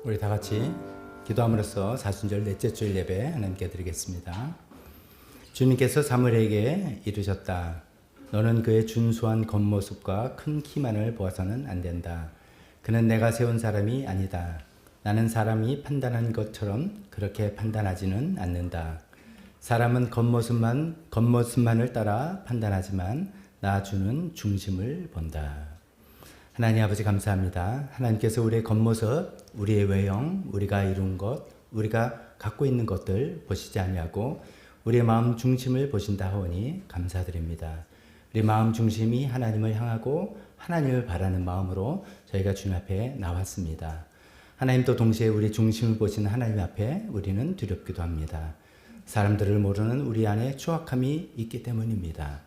우리 다 같이 기도함으로써 사순절 넷째 주일 예배 하나님께 드리겠습니다. 주님께서 사무엘에게 이르셨다. 너는 그의 준수한 겉모습과 큰 키만을 보아서는 안 된다. 그는 내가 세운 사람이 아니다. 나는 사람이 판단한 것처럼 그렇게 판단하지는 않는다. 사람은 겉모습만을 따라 판단하지만 나 주는 중심을 본다. 하나님 아버지 감사합니다. 하나님께서 우리의 겉모습, 우리의 외형, 우리가 이룬 것, 우리가 갖고 있는 것들 보시지 아니하고 우리의 마음 중심을 보신다 하오니 감사드립니다. 우리 마음 중심이 하나님을 향하고 하나님을 바라는 마음으로 저희가 주님 앞에 나왔습니다. 하나님도 동시에 우리 중심을 보시는 하나님 앞에 우리는 두렵기도 합니다. 사람들을 모르는 우리 안에 추악함이 있기 때문입니다.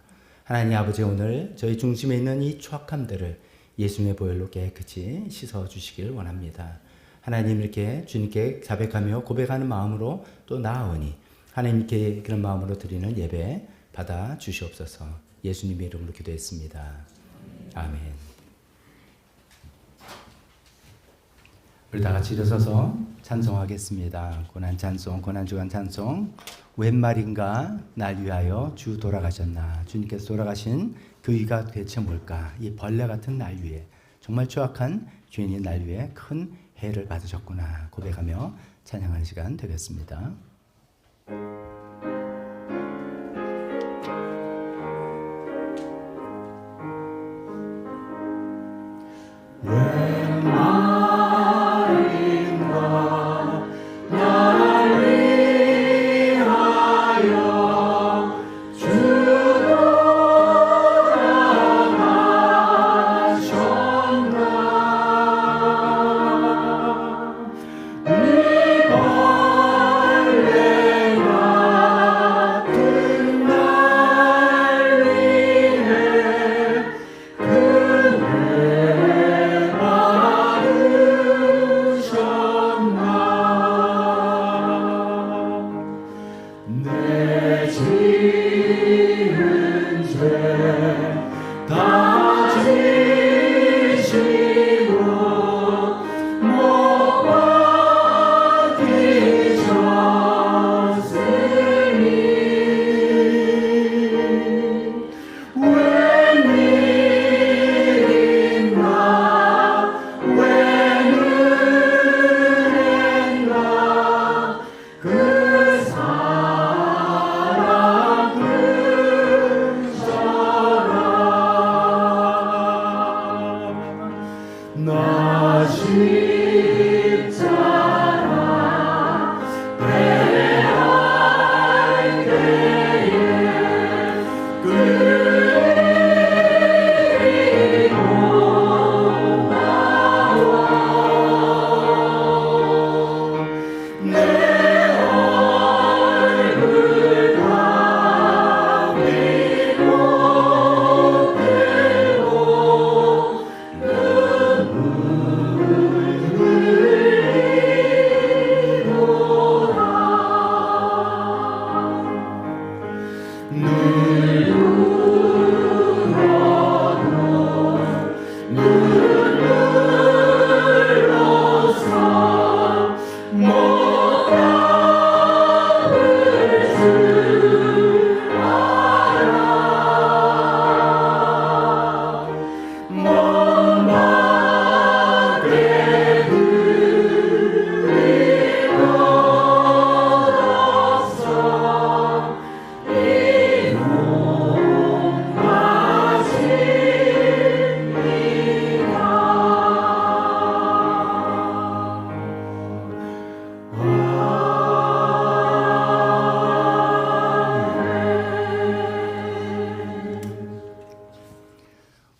하나님 아버지 오늘 저희 중심에 있는 이 추악함들을 예수님의 보혈로 깨끗이 씻어주시길 원합니다. 하나님 이렇게 주님께 자백하며 고백하는 마음으로 또 나아오니 하나님께 그런 마음으로 드리는 예배 받아 주시옵소서. 예수님의 이름으로 기도했습니다. 아멘. 우리 다 같이 일어서서 찬송하겠습니다. 고난 찬송, 고난 주간 찬송. 웬 말인가 날 위하여 주 돌아가셨나. 주님께서 돌아가신 그 이유가 대체 뭘까? 이 벌레 같은 날 위에 정말 추악한 죄인인 날 위에 큰 해를 받으셨구나 고백하며 찬양하는 시간 되겠습니다.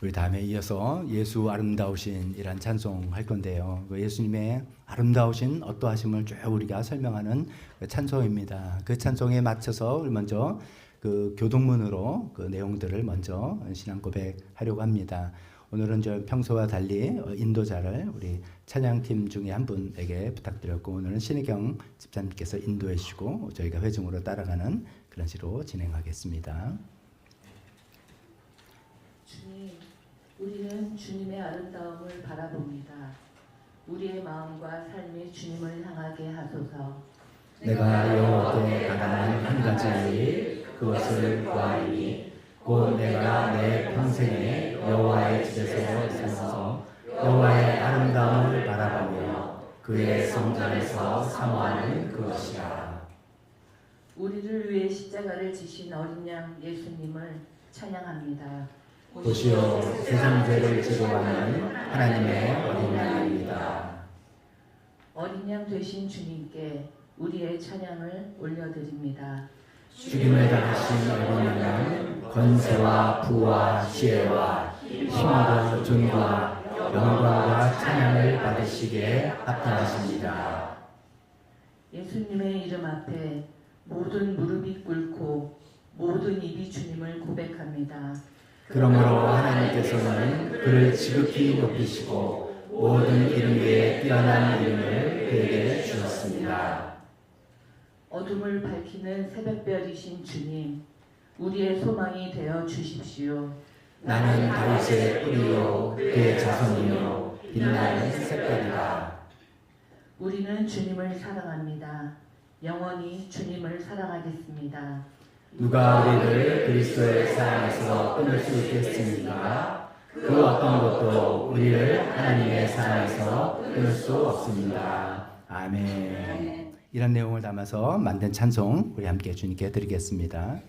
우리 다음에 이어서 예수 아름다우신 이란 찬송 할 건데요. 그 예수님의 아름다우신 어떠하심을 쭉 우리가 설명하는 그 찬송입니다. 그 찬송에 맞춰서 우리 먼저 그 교동문으로 그 내용들을 먼저 신앙 고백하려고 합니다. 오늘은 저 평소와 달리 인도자를 우리 찬양팀 중에 한 분에게 부탁드렸고 오늘은 신혜경 집사님께서 인도해 주시고 저희가 회중으로 따라가는 그런 식으로 진행하겠습니다. 주님, 우리는 주님의 아름다움을 바라봅니다. 우리의 마음과 삶이 주님을 향하게 하소서. 내가 여호와께 바라는 한 가지 일 그것을 구하리니 곧 내가 내 평생에 여호와의 집에서 있어서 여호와의 아름다움을 바라보며 그의 성전에서 사모하는 그것이라. 우리를 위해 십자가를 지신 어린 양 예수님을 찬양합니다. 보시오 세상 죄를 지고 가는 하나님의 어린 양입니다. 어린 양 되신 주님께 우리의 찬양을 올려드립니다. 죽임을 당하신 어린 양은 권세와 부와 지혜와 힘과 존귀와 영광과 찬양을 받으시기에 합당하십니다. 예수님의 이름 앞에 모든 무릎이 꿇고 모든 입이 주님을 고백합니다. 그러므로 하나님께서는 그를 지극히 높이시고 모든 이름 위에 뛰어난 이름을 그에게 주셨습니다. 어둠을 밝히는 새벽별이신 주님, 우리의 소망이 되어 주십시오. 나는 다윗의 뿌리요 그의 자손이요 빛나는 새별이다. 우리는 주님을 사랑합니다. 영원히 주님을 사랑하겠습니다. 누가 우리를 그리스도의 사랑에서 끊을 수 있겠습니까? 그 어떤 것도 우리를 하나님의 사랑에서 끊을 수 없습니다. 아멘. 이런 내용을 담아서 만든 찬송 우리 함께 주님께 드리겠습니다.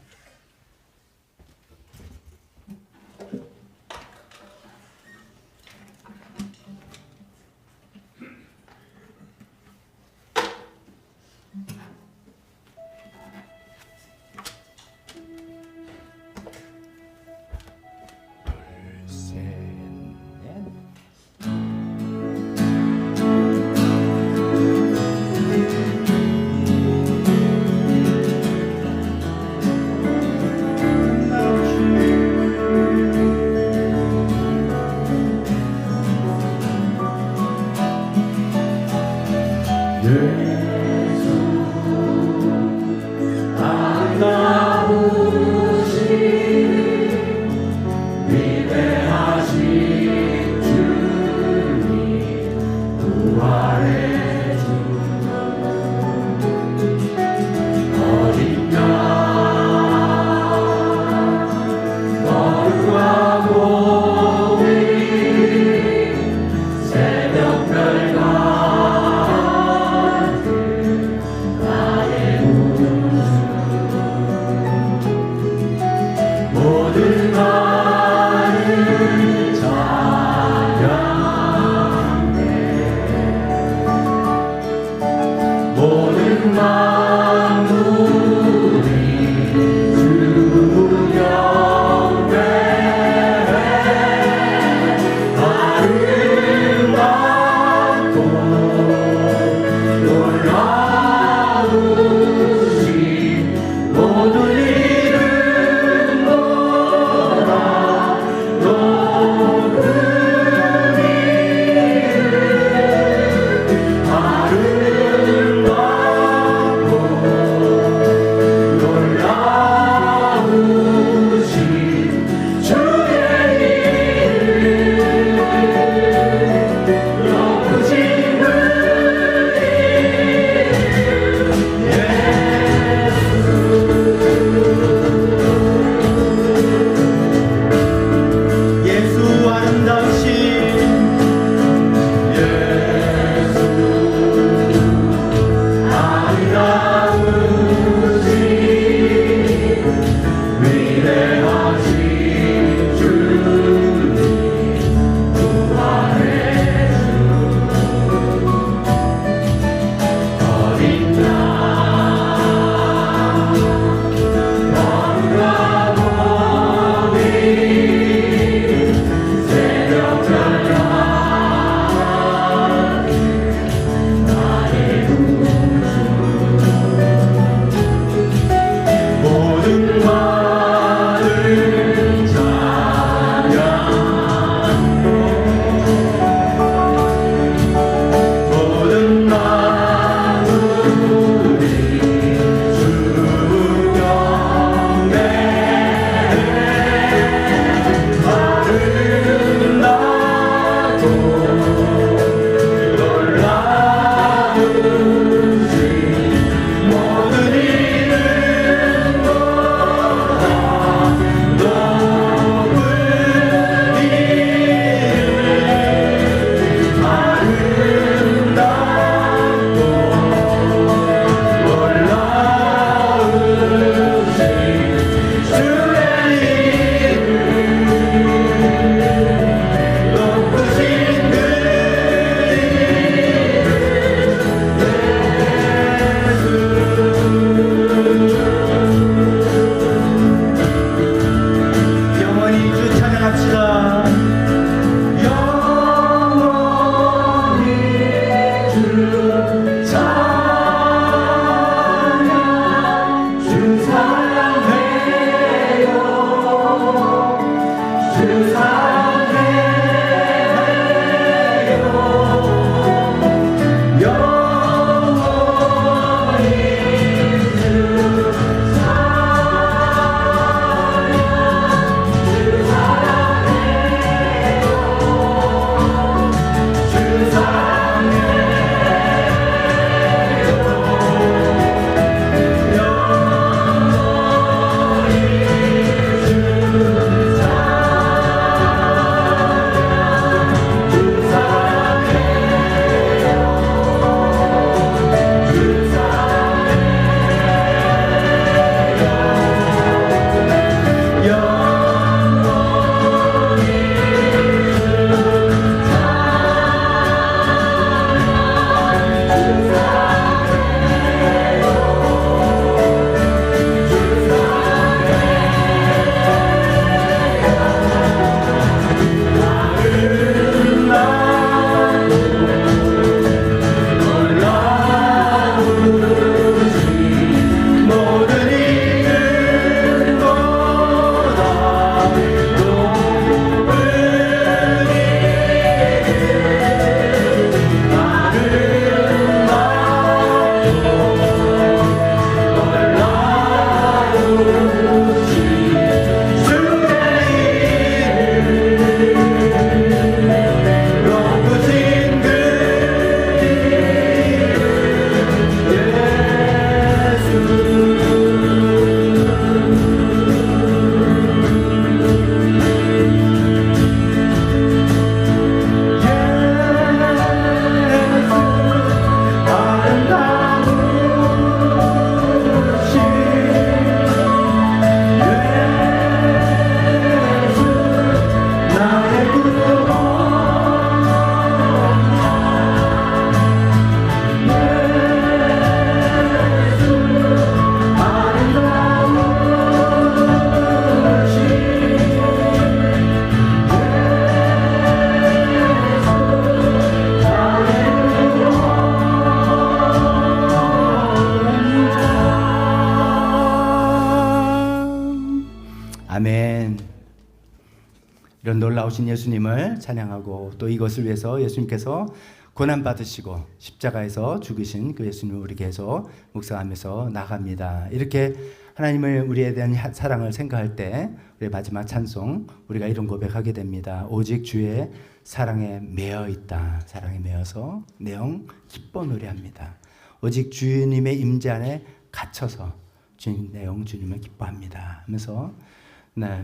놀라우신 예수님을 찬양하고 또 이것을 위해서 예수님께서 고난 받으시고 십자가에서 죽으신 그 예수님을 우리 계속 묵상하면서 나갑니다. 이렇게 하나님을 우리에 대한 사랑을 생각할 때 우리 마지막 찬송 우리가 이런 고백하게 됩니다. 오직 주의 사랑에 매여 있다. 사랑에 매여서 내 영 기뻐 노래합니다. 오직 주님의 임재 안에 갇혀서 주님 내 영 주님을 기뻐합니다 하면서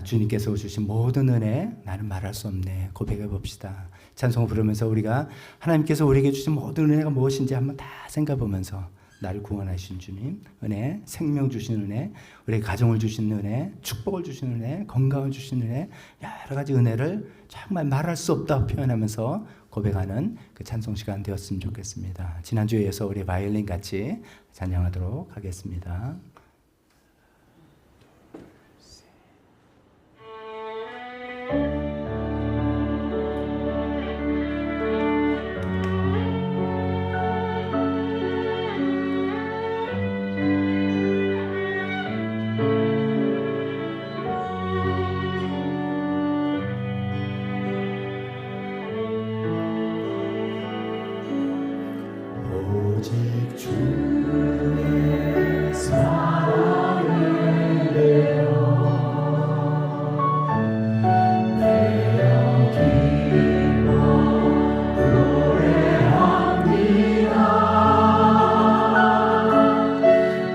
주님께서 주신 모든 은혜 나는 말할 수 없네 고백해 봅시다. 찬송을 부르면서 우리가 하나님께서 우리에게 주신 모든 은혜가 무엇인지 한번 다 생각해 보면서 나를 구원하신 주님 은혜, 생명 주신 은혜, 우리 가정을 주신 은혜, 축복을 주신 은혜, 건강을 주신 은혜, 여러 가지 은혜를 정말 말할 수 없다 표현하면서 고백하는 그 찬송 시간 되었으면 좋겠습니다. 지난주에 이어서 우리 바이올린 같이 찬양하도록 하겠습니다. 오직 주의 사랑을 내어 내 영 기뻐 노래합니다.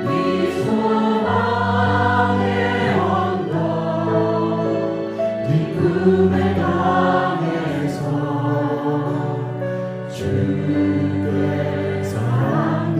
이 소망의 언덕 기쁨의 땅에서 주의 사랑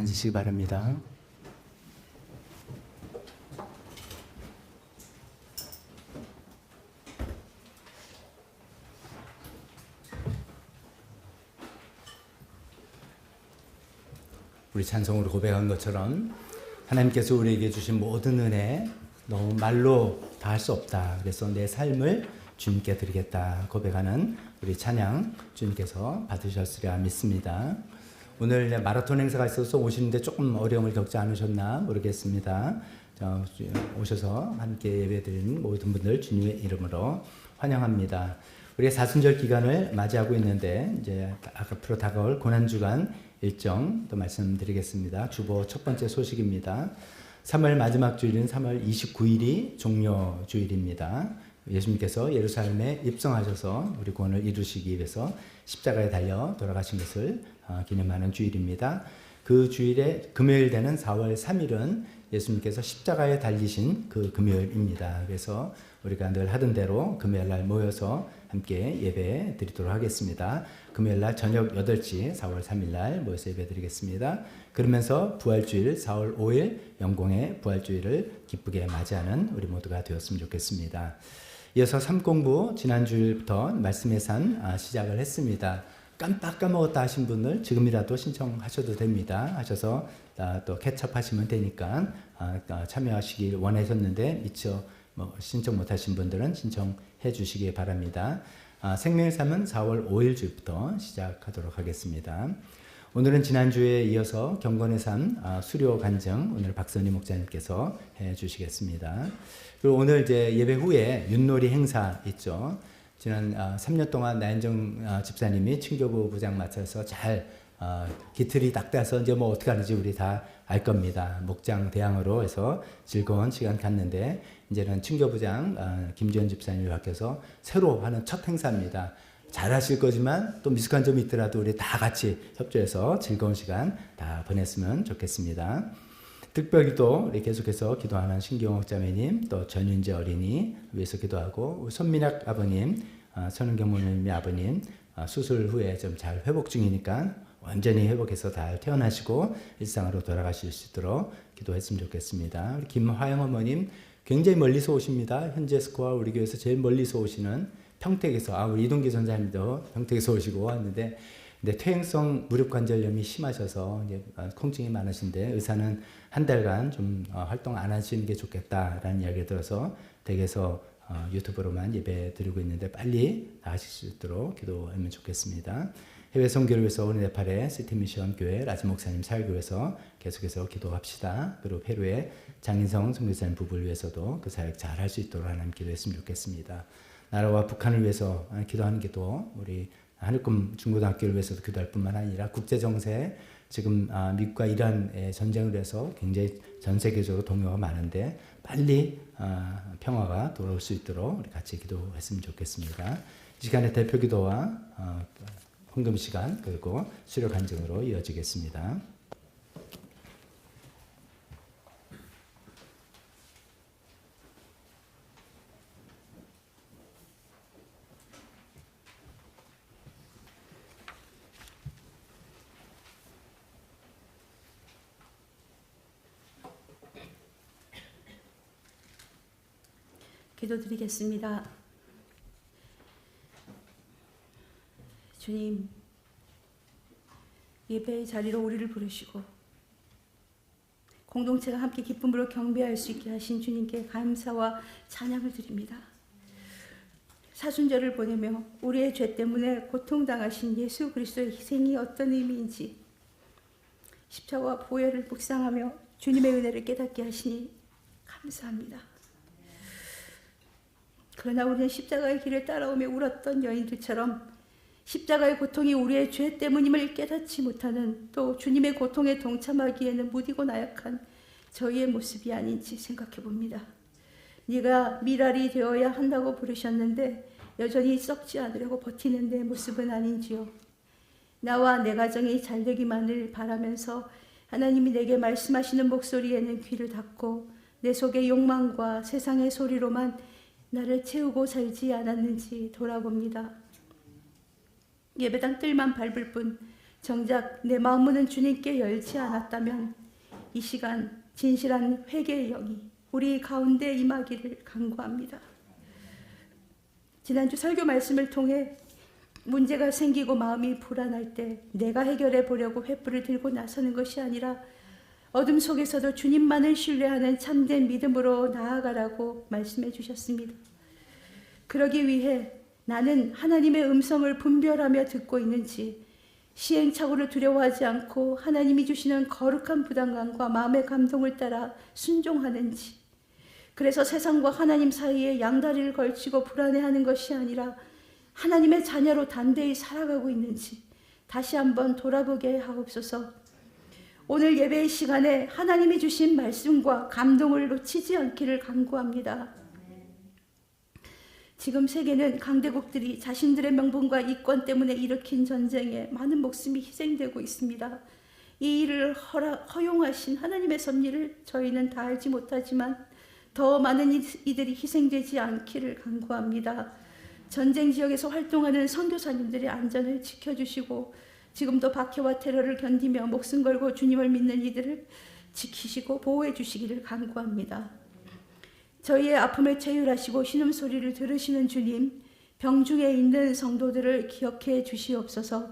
앉으시기 바랍니다. 우리 찬송으로 고백한 것처럼 하나님께서 우리에게 주신 모든 은혜 너무 말로 다 할 수 없다. 그래서 내 삶을 주님께 드리겠다 고백하는 우리 찬양 주님께서 받으셨으리라 믿습니다. 오늘 마라톤 행사가 있어서 오시는데 조금 어려움을 겪지 않으셨나 모르겠습니다. 오셔서 함께 예배드리는 모든 분들 주님의 이름으로 환영합니다. 우리가 사순절 기간을 맞이하고 있는데 이제 앞으로 다가올 고난주간 일정 또 말씀드리겠습니다. 주보 첫 번째 소식입니다. 3월 마지막 주일인 3월 29일이 종료 주일입니다. 예수님께서 예루살렘에 입성하셔서 우리 구원을 이루시기 위해서 십자가에 달려 돌아가신 것을 기념하는 주일입니다. 그 주일에 금요일 되는 4월 3일은 예수님께서 십자가에 달리신 그 금요일입니다. 그래서 우리가 늘 하던 대로 금요일 날 모여서 함께 예배 드리도록 하겠습니다. 금요일 날 저녁 8시 4월 3일 날 모여서 예배 드리겠습니다. 그러면서 부활주일 4월 5일 영공의 부활주일을 기쁘게 맞이하는 우리 모두가 되었으면 좋겠습니다. 이어서 삼공부 지난주일부터 말씀의 산 시작을 했습니다. 깜빡 까먹었다 하신 분들 지금이라도 신청하셔도 됩니다. 하셔서 또 캐첩하시면 되니까 참여하시길 원하셨는데 미처 신청 못하신 분들은 신청해 주시기 바랍니다. 생명의 삶은 4월 5일 주부터 시작하도록 하겠습니다. 오늘은 지난주에 이어서 경건의 삶 수료 간증 오늘 박선희 목사님께서 해 주시겠습니다. 그리고 오늘 이제 예배 후에 윷놀이 행사 있죠. 지난 3년 동안 나현정 집사님이 친교부 부장 맡아서 잘 기틀이 딱 따서 이제 뭐 어떻게 하는지 우리 다 알 겁니다. 목장 대항으로 해서 즐거운 시간 갔는데 이제는 친교부장 김지현 집사님이 바뀌어서 새로 하는 첫 행사입니다. 잘하실 거지만 또 미숙한 점이 있더라도 우리 다 같이 협조해서 즐거운 시간 다 보냈으면 좋겠습니다. 특별히 또 우리 계속해서 기도하는 신경옥 자매님, 또 전윤재 어린이 위해서 기도하고 손민학 아버님, 선은경 모님의 아버님 수술 후에 좀 잘 회복 중이니까 완전히 회복해서 잘 퇴원하시고 일상으로 돌아가실 수 있도록 기도했으면 좋겠습니다. 우리 김화영 어머님 굉장히 멀리서 오십니다. 현재 스코어 우리 교회에서 제일 멀리서 오시는 평택에서 우리 이동기 전사님도 평택에서 오시고 왔는데 근데 퇴행성 무릎관절염이 심하셔서 이제 통증이 많으신데 의사는 한 달간 좀 활동 안 하시는 게 좋겠다라는 이야기를 들어서 댁에서 유튜브로만 예배 드리고 있는데 빨리 나으실 수 있도록 기도하면 좋겠습니다. 해외 선교를 위해서 오늘 네팔의 시티미션 교회 라지 목사님 사역교회에서 계속해서 기도합시다. 그리고 페루의 장인성 선교사님 부부를 위해서도 그 사역 잘 할 수 있도록 하나님 기도했으면 좋겠습니다. 나라와 북한을 위해서 기도하는 기도, 우리 하늘꿈 중고등학교를 위해서도 기도할 뿐만 아니라 국제정세, 지금 미국과 이란의 전쟁을 해서 굉장히 전 세계적으로 동요가 많은데 빨리 평화가 돌아올 수 있도록 우리 같이 기도했으면 좋겠습니다. 이 시간에 대표 기도와 헌금 시간 그리고 수료 간증으로 이어지겠습니다. 기도드리겠습니다. 주님, 예배의 자리로 우리를 부르시고 공동체가 함께 기쁨으로 경배할 수 있게 하신 주님께 감사와 찬양을 드립니다. 사순절을 보내며 우리의 죄 때문에 고통당하신 예수 그리스도의 희생이 어떤 의미인지 십자가와 보혈을 묵상하며 주님의 은혜를 깨닫게 하시니 감사합니다. 그러나 우리는 십자가의 길을 따라오며 울었던 여인들처럼 십자가의 고통이 우리의 죄 때문임을 깨닫지 못하는 또 주님의 고통에 동참하기에는 무디고 나약한 저희의 모습이 아닌지 생각해 봅니다. 네가 미랄이 되어야 한다고 부르셨는데 여전히 썩지 않으려고 버티는 내 모습은 아닌지요. 나와 내 가정이 잘되기만을 바라면서 하나님이 내게 말씀하시는 목소리에는 귀를 닫고 내 속의 욕망과 세상의 소리로만 나를 채우고 살지 않았는지 돌아봅니다. 예배당 뜰만 밟을 뿐 정작 내 마음문은 주님께 열지 않았다면 이 시간 진실한 회개의 영이 우리 가운데 임하기를 간구합니다. 지난주 설교 말씀을 통해 문제가 생기고 마음이 불안할 때 내가 해결해 보려고 횃불을 들고 나서는 것이 아니라 어둠 속에서도 주님만을 신뢰하는 참된 믿음으로 나아가라고 말씀해 주셨습니다. 그러기 위해 나는 하나님의 음성을 분별하며 듣고 있는지, 시행착오를 두려워하지 않고 하나님이 주시는 거룩한 부담감과 마음의 감동을 따라 순종하는지, 그래서 세상과 하나님 사이에 양다리를 걸치고 불안해하는 것이 아니라 하나님의 자녀로 담대히 살아가고 있는지 다시 한번 돌아보게 하옵소서. 오늘 예배의 시간에 하나님이 주신 말씀과 감동을 놓치지 않기를 간구합니다. 지금 세계는 강대국들이 자신들의 명분과 이권 때문에 일으킨 전쟁에 많은 목숨이 희생되고 있습니다. 이 일을 허용하신 하나님의 섭리를 저희는 다 알지 못하지만 더 많은 이들이 희생되지 않기를 간구합니다. 전쟁 지역에서 활동하는 선교사님들의 안전을 지켜주시고 지금도 박해와 테러를 견디며 목숨 걸고 주님을 믿는 이들을 지키시고 보호해 주시기를 간구합니다. 저희의 아픔을 체휼하시고 신음소리를 들으시는 주님, 병중에 있는 성도들을 기억해 주시옵소서.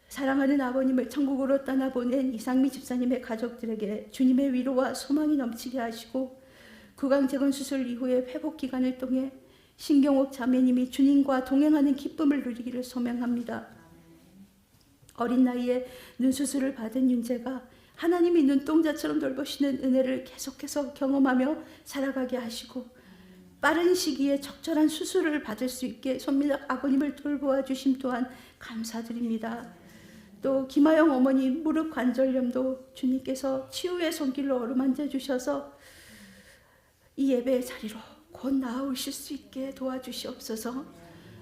사랑하는 아버님을 천국으로 떠나보낸 이상미 집사님의 가족들에게 주님의 위로와 소망이 넘치게 하시고 구강재건 수술 이후의 회복 기간을 통해 신경옥 자매님이 주님과 동행하는 기쁨을 누리기를 소명합니다. 어린 나이에 눈수술을 받은 윤재가 하나님이 눈동자처럼 돌보시는 은혜를 계속해서 경험하며 살아가게 하시고 빠른 시기에 적절한 수술을 받을 수 있게 손민학 아버님을 돌보아 주심 또한 감사드립니다. 또 김하영 어머니 무릎 관절염도 주님께서 치유의 손길로 어루만져 주셔서 이 예배의 자리로 곧 나아오실 수 있게 도와주시옵소서.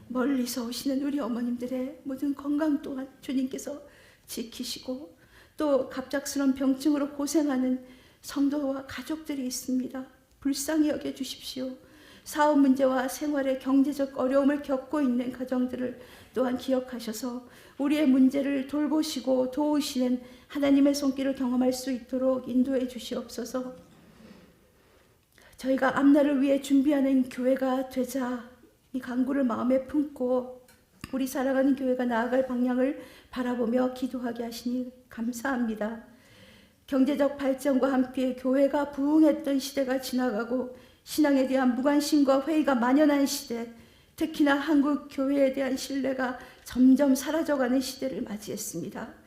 멀리서 오시는 우리 어머님들의 모든 건강 또한 주님께서 지키시고 또 갑작스러운 병증으로 고생하는 성도와 가족들이 있습니다. 불쌍히 여겨주십시오. 사업 문제와 생활의 경제적 어려움을 겪고 있는 가정들을 또한 기억하셔서 우리의 문제를 돌보시고 도우시는 하나님의 손길을 경험할 수 있도록 인도해 주시옵소서. 저희가 앞날을 위해 준비하는 교회가 되자 이 간구를 마음에 품고 우리 살아가는 교회가 나아갈 방향을 바라보며 기도하게 하시니 감사합니다. 경제적 발전과 함께 교회가 부흥했던 시대가 지나가고 신앙에 대한 무관심과 회의가 만연한 시대, 특히나 한국 교회에 대한 신뢰가 점점 사라져가는 시대를 맞이했습니다.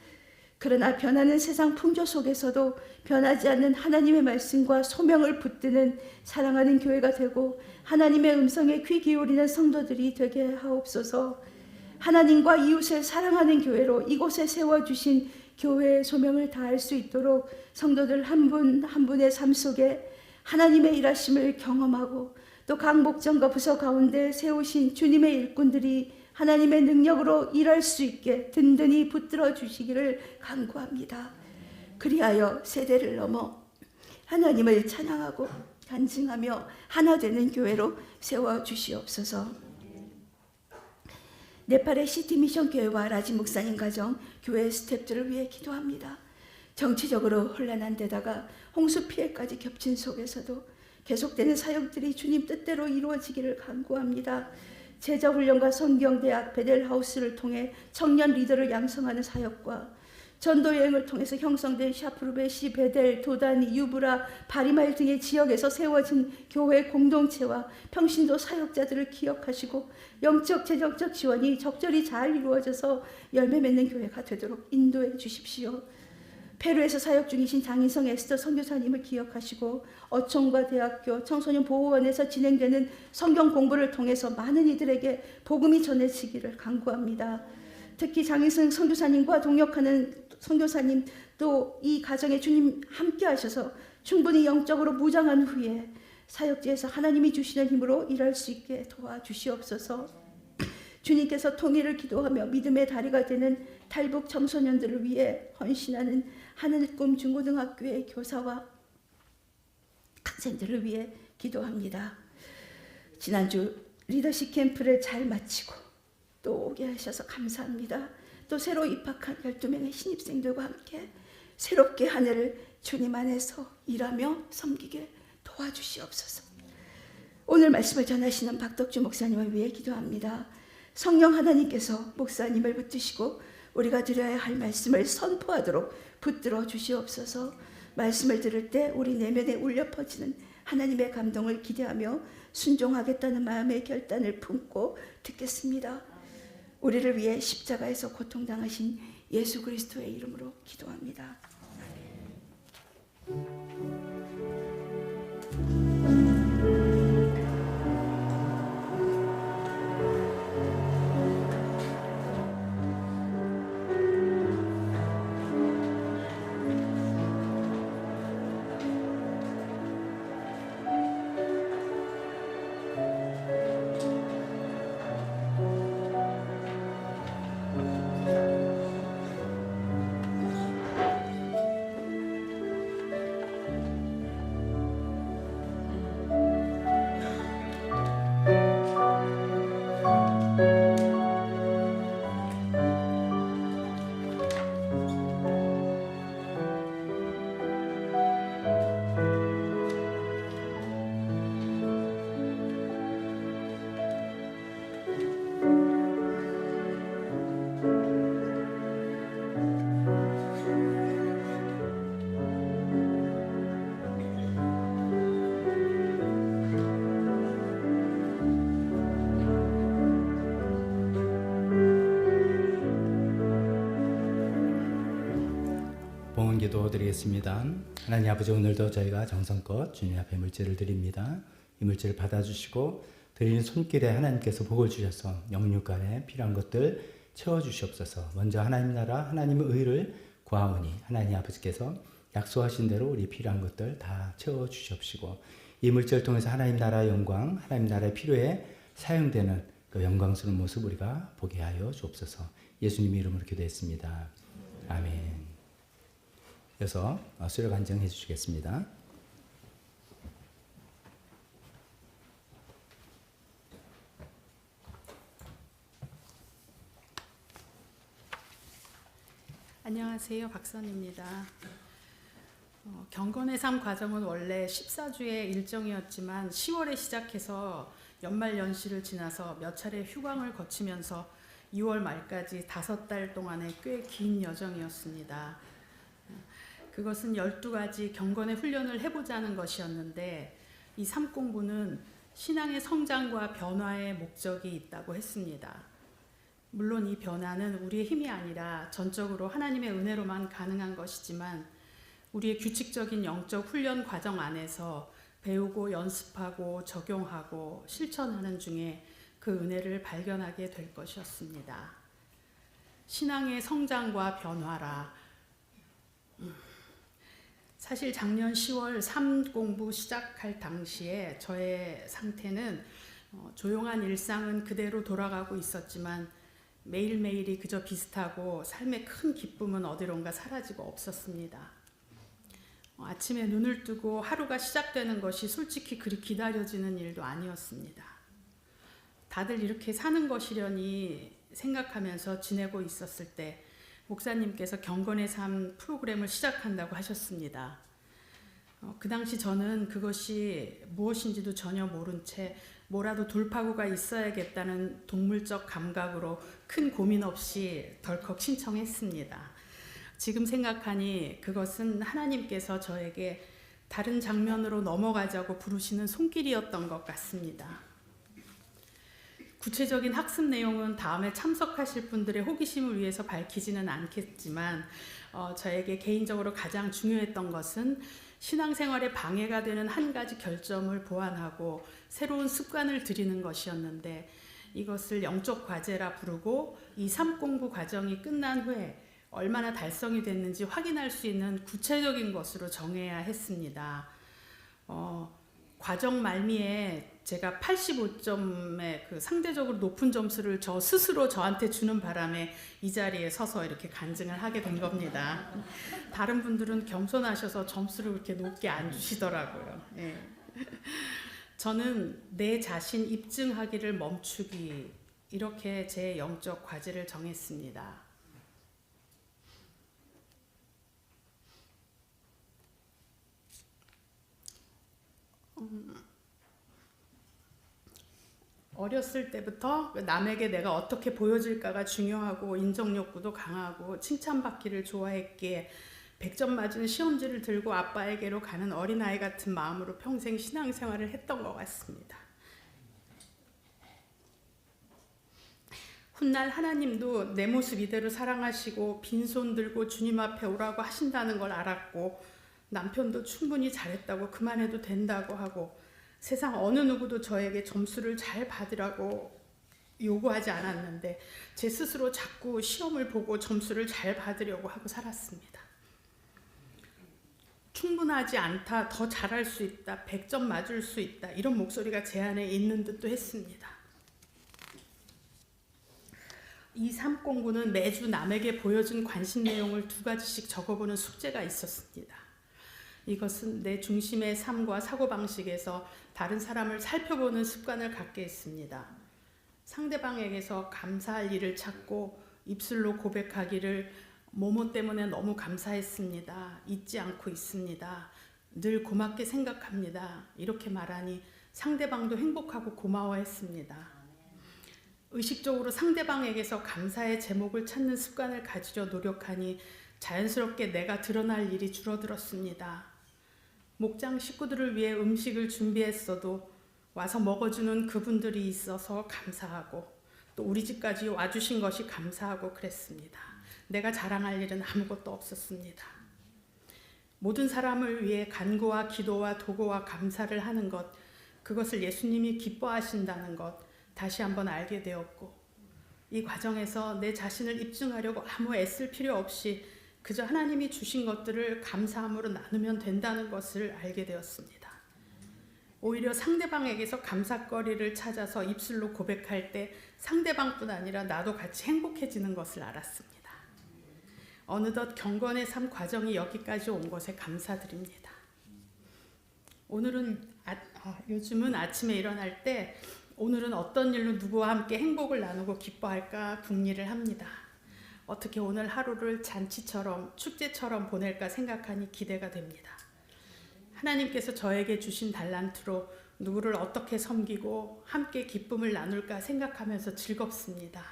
그러나 변하는 세상 풍조 속에서도 변하지 않는 하나님의 말씀과 소명을 붙드는 사랑하는 교회가 되고 하나님의 음성에 귀 기울이는 성도들이 되게 하옵소서. 하나님과 이웃을 사랑하는 교회로 이곳에 세워주신 교회의 소명을 다할 수 있도록 성도들 한 분 한 분의 삶 속에 하나님의 일하심을 경험하고 또 각 목장과 부서 가운데 세우신 주님의 일꾼들이 하나님의 능력으로 일할 수 있게 든든히 붙들어 주시기를 간구합니다. 그리하여 세대를 넘어 하나님을 찬양하고 간증하며 하나 되는 교회로 세워주시옵소서. 네팔의 시티미션 교회와 라지 목사님 가정 교회 스태프들을 위해 기도합니다. 정치적으로 혼란한 데다가 홍수 피해까지 겹친 속에서도 계속되는 사역들이 주님 뜻대로 이루어지기를 간구합니다. 제자훈련과 성경대학 베델하우스를 통해 청년 리더를 양성하는 사역과 전도여행을 통해서 형성된 샤프루베시, 베델, 도다니, 유브라, 바리마일 등의 지역에서 세워진 교회 공동체와 평신도 사역자들을 기억하시고 영적, 재정적 지원이 적절히 잘 이루어져서 열매 맺는 교회가 되도록 인도해 주십시오. 페루에서 사역 중이신 장인성 에스더 선교사님을 기억하시고 어촌과 대학교, 청소년 보호원에서 진행되는 성경 공부를 통해서 많은 이들에게 복음이 전해지기를 간구합니다. 특히 장인성 선교사님과 동역하는 선교사님 또 이 가정에 주님 함께 하셔서 충분히 영적으로 무장한 후에 사역지에서 하나님이 주시는 힘으로 일할 수 있게 도와주시옵소서. 주님께서 통일을 기도하며 믿음의 다리가 되는 탈북 청소년들을 위해 헌신하는 하늘꿈 중고등학교의 교사와 학생들을 위해 기도합니다. 지난주 리더십 캠프를 잘 마치고 또 오게 하셔서 감사합니다. 또 새로 입학한 12명의 신입생들과 함께 새롭게 한 해를 주님 안에서 일하며 섬기게 도와주시옵소서. 오늘 말씀을 전하시는 박덕주 목사님을 위해 기도합니다. 성령 하나님께서 목사님을 붙드시고 우리가 드려야 할 말씀을 선포하도록 붙들어 주시옵소서. 말씀을 들을 때 우리 내면에 울려 퍼지는 하나님의 감동을 기대하며 순종하겠다는 마음의 결단을 품고 듣겠습니다. 우리를 위해 십자가에서 고통당하신 예수 그리스도의 이름으로 기도합니다. 기도 드리겠습니다. 하나님 아버지, 오늘도 저희가 정성껏 주님 앞에 물질을 드립니다. 이 물질을 받아주시고 드리는 손길에 하나님께서 복을 주셔서 영육간에 필요한 것들 채워주시옵소서. 먼저 하나님 나라 하나님의 의를 구하오니 하나님 아버지께서 약속하신 대로 우리 필요한 것들 다 채워주시옵시고 이 물질을 통해서 하나님 나라의 영광, 하나님 나라의 필요에 사용되는 그 영광스러운 모습 우리가 보게 하여 주옵소서. 예수님 이름으로 기도했습니다. 아멘. 이어서 수료 간증해 주시겠습니다. 안녕하세요. 박선입니다. 경건의 삶 과정은 원래 14주의 일정이었지만 10월에 시작해서 연말연시를 지나서 몇 차례 휴강을 거치면서 2월 말까지 5달 동안의 꽤 긴 여정이었습니다. 그것은 12가지 경건의 훈련을 해보자는 것이었는데 이 삶공부는 신앙의 성장과 변화의 목적이 있다고 했습니다. 물론 이 변화는 우리의 힘이 아니라 전적으로 하나님의 은혜로만 가능한 것이지만 우리의 규칙적인 영적 훈련 과정 안에서 배우고 연습하고 적용하고 실천하는 중에 그 은혜를 발견하게 될 것이었습니다. 신앙의 성장과 변화라. 사실 작년 10월 삶 공부 시작할 당시에 저의 상태는 조용한 일상은 그대로 돌아가고 있었지만 매일매일이 그저 비슷하고 삶의 큰 기쁨은 어디론가 사라지고 없었습니다. 아침에 눈을 뜨고 하루가 시작되는 것이 솔직히 그리 기다려지는 일도 아니었습니다. 다들 이렇게 사는 것이려니 생각하면서 지내고 있었을 때 목사님께서 경건의 삶 프로그램을 시작한다고 하셨습니다. 그 당시 저는 그것이 무엇인지도 전혀 모른 채 뭐라도 돌파구가 있어야겠다는 동물적 감각으로 큰 고민 없이 덜컥 신청했습니다. 지금 생각하니 그것은 하나님께서 저에게 다른 장면으로 넘어가자고 부르시는 손길이었던 것 같습니다. 구체적인 학습 내용은 다음에 참석하실 분들의 호기심을 위해서 밝히지는 않겠지만 저에게 개인적으로 가장 중요했던 것은 신앙생활에 방해가 되는 한 가지 결점을 보완하고 새로운 습관을 들이는 것이었는데 이것을 영적 과제라 부르고 이 삶공부 과정이 끝난 후에 얼마나 달성이 됐는지 확인할 수 있는 구체적인 것으로 정해야 했습니다. 과정 말미에 제가 85점의 그 상대적으로 높은 점수를 저 스스로 저한테 주는 바람에 이 자리에 서서 이렇게 간증을 하게 된 겁니다. 다른 분들은 겸손하셔서 점수를 그렇게 높게 안 주시더라고요. 예. 저는 내 자신 입증하기를 멈추기, 이렇게 제 영적 과제를 정했습니다. 어렸을 때부터 남에게 내가 어떻게 보여질까가 중요하고 인정욕구도 강하고 칭찬받기를 좋아했기에 100점 맞은 시험지를 들고 아빠에게로 가는 어린아이 같은 마음으로 평생 신앙생활을 했던 것 같습니다. 훗날 하나님도 내 모습 이대로 사랑하시고 빈손 들고 주님 앞에 오라고 하신다는 걸 알았고, 남편도 충분히 잘했다고 그만해도 된다고 하고, 세상 어느 누구도 저에게 점수를 잘 받으라고 요구하지 않았는데 제 스스로 자꾸 시험을 보고 점수를 잘 받으려고 하고 살았습니다. 충분하지 않다, 더 잘할 수 있다, 100점 맞을 수 있다, 이런 목소리가 제 안에 있는 듯도 했습니다. 이 삶공부는 매주 남에게 보여준 관심 내용을 2가지씩 적어보는 숙제가 있었습니다. 이것은 내 중심의 삶과 사고방식에서 다른 사람을 살펴보는 습관을 갖게 했습니다. 상대방에게서 감사할 일을 찾고 입술로 고백하기를 뭐뭐 때문에 너무 감사했습니다. 잊지 않고 있습니다. 늘 고맙게 생각합니다. 이렇게 말하니 상대방도 행복하고 고마워했습니다. 의식적으로 상대방에게서 감사의 제목을 찾는 습관을 가지려 노력하니 자연스럽게 내가 드러날 일이 줄어들었습니다. 목장 식구들을 위해 음식을 준비했어도 와서 먹어주는 그분들이 있어서 감사하고, 또 우리 집까지 와주신 것이 감사하고 그랬습니다. 내가 자랑할 일은 아무것도 없었습니다. 모든 사람을 위해 간구와 기도와 도구와 감사를 하는 것, 그것을 예수님이 기뻐하신다는 것 다시 한번 알게 되었고, 이 과정에서 내 자신을 입증하려고 아무 애쓸 필요 없이 그저 하나님이 주신 것들을 감사함으로 나누면 된다는 것을 알게 되었습니다. 오히려 상대방에게서 감사거리를 찾아서 입술로 고백할 때 상대방뿐 아니라 나도 같이 행복해지는 것을 알았습니다. 어느덧 경건의 삶 과정이 여기까지 온 것에 감사드립니다. 요즘은 아침에 일어날 때 오늘은 어떤 일로 누구와 함께 행복을 나누고 기뻐할까 궁리를 합니다. 어떻게 오늘 하루를 잔치처럼 축제처럼 보낼까 생각하니 기대가 됩니다. 하나님께서 저에게 주신 달란트로 누구를 어떻게 섬기고 함께 기쁨을 나눌까 생각하면서 즐겁습니다.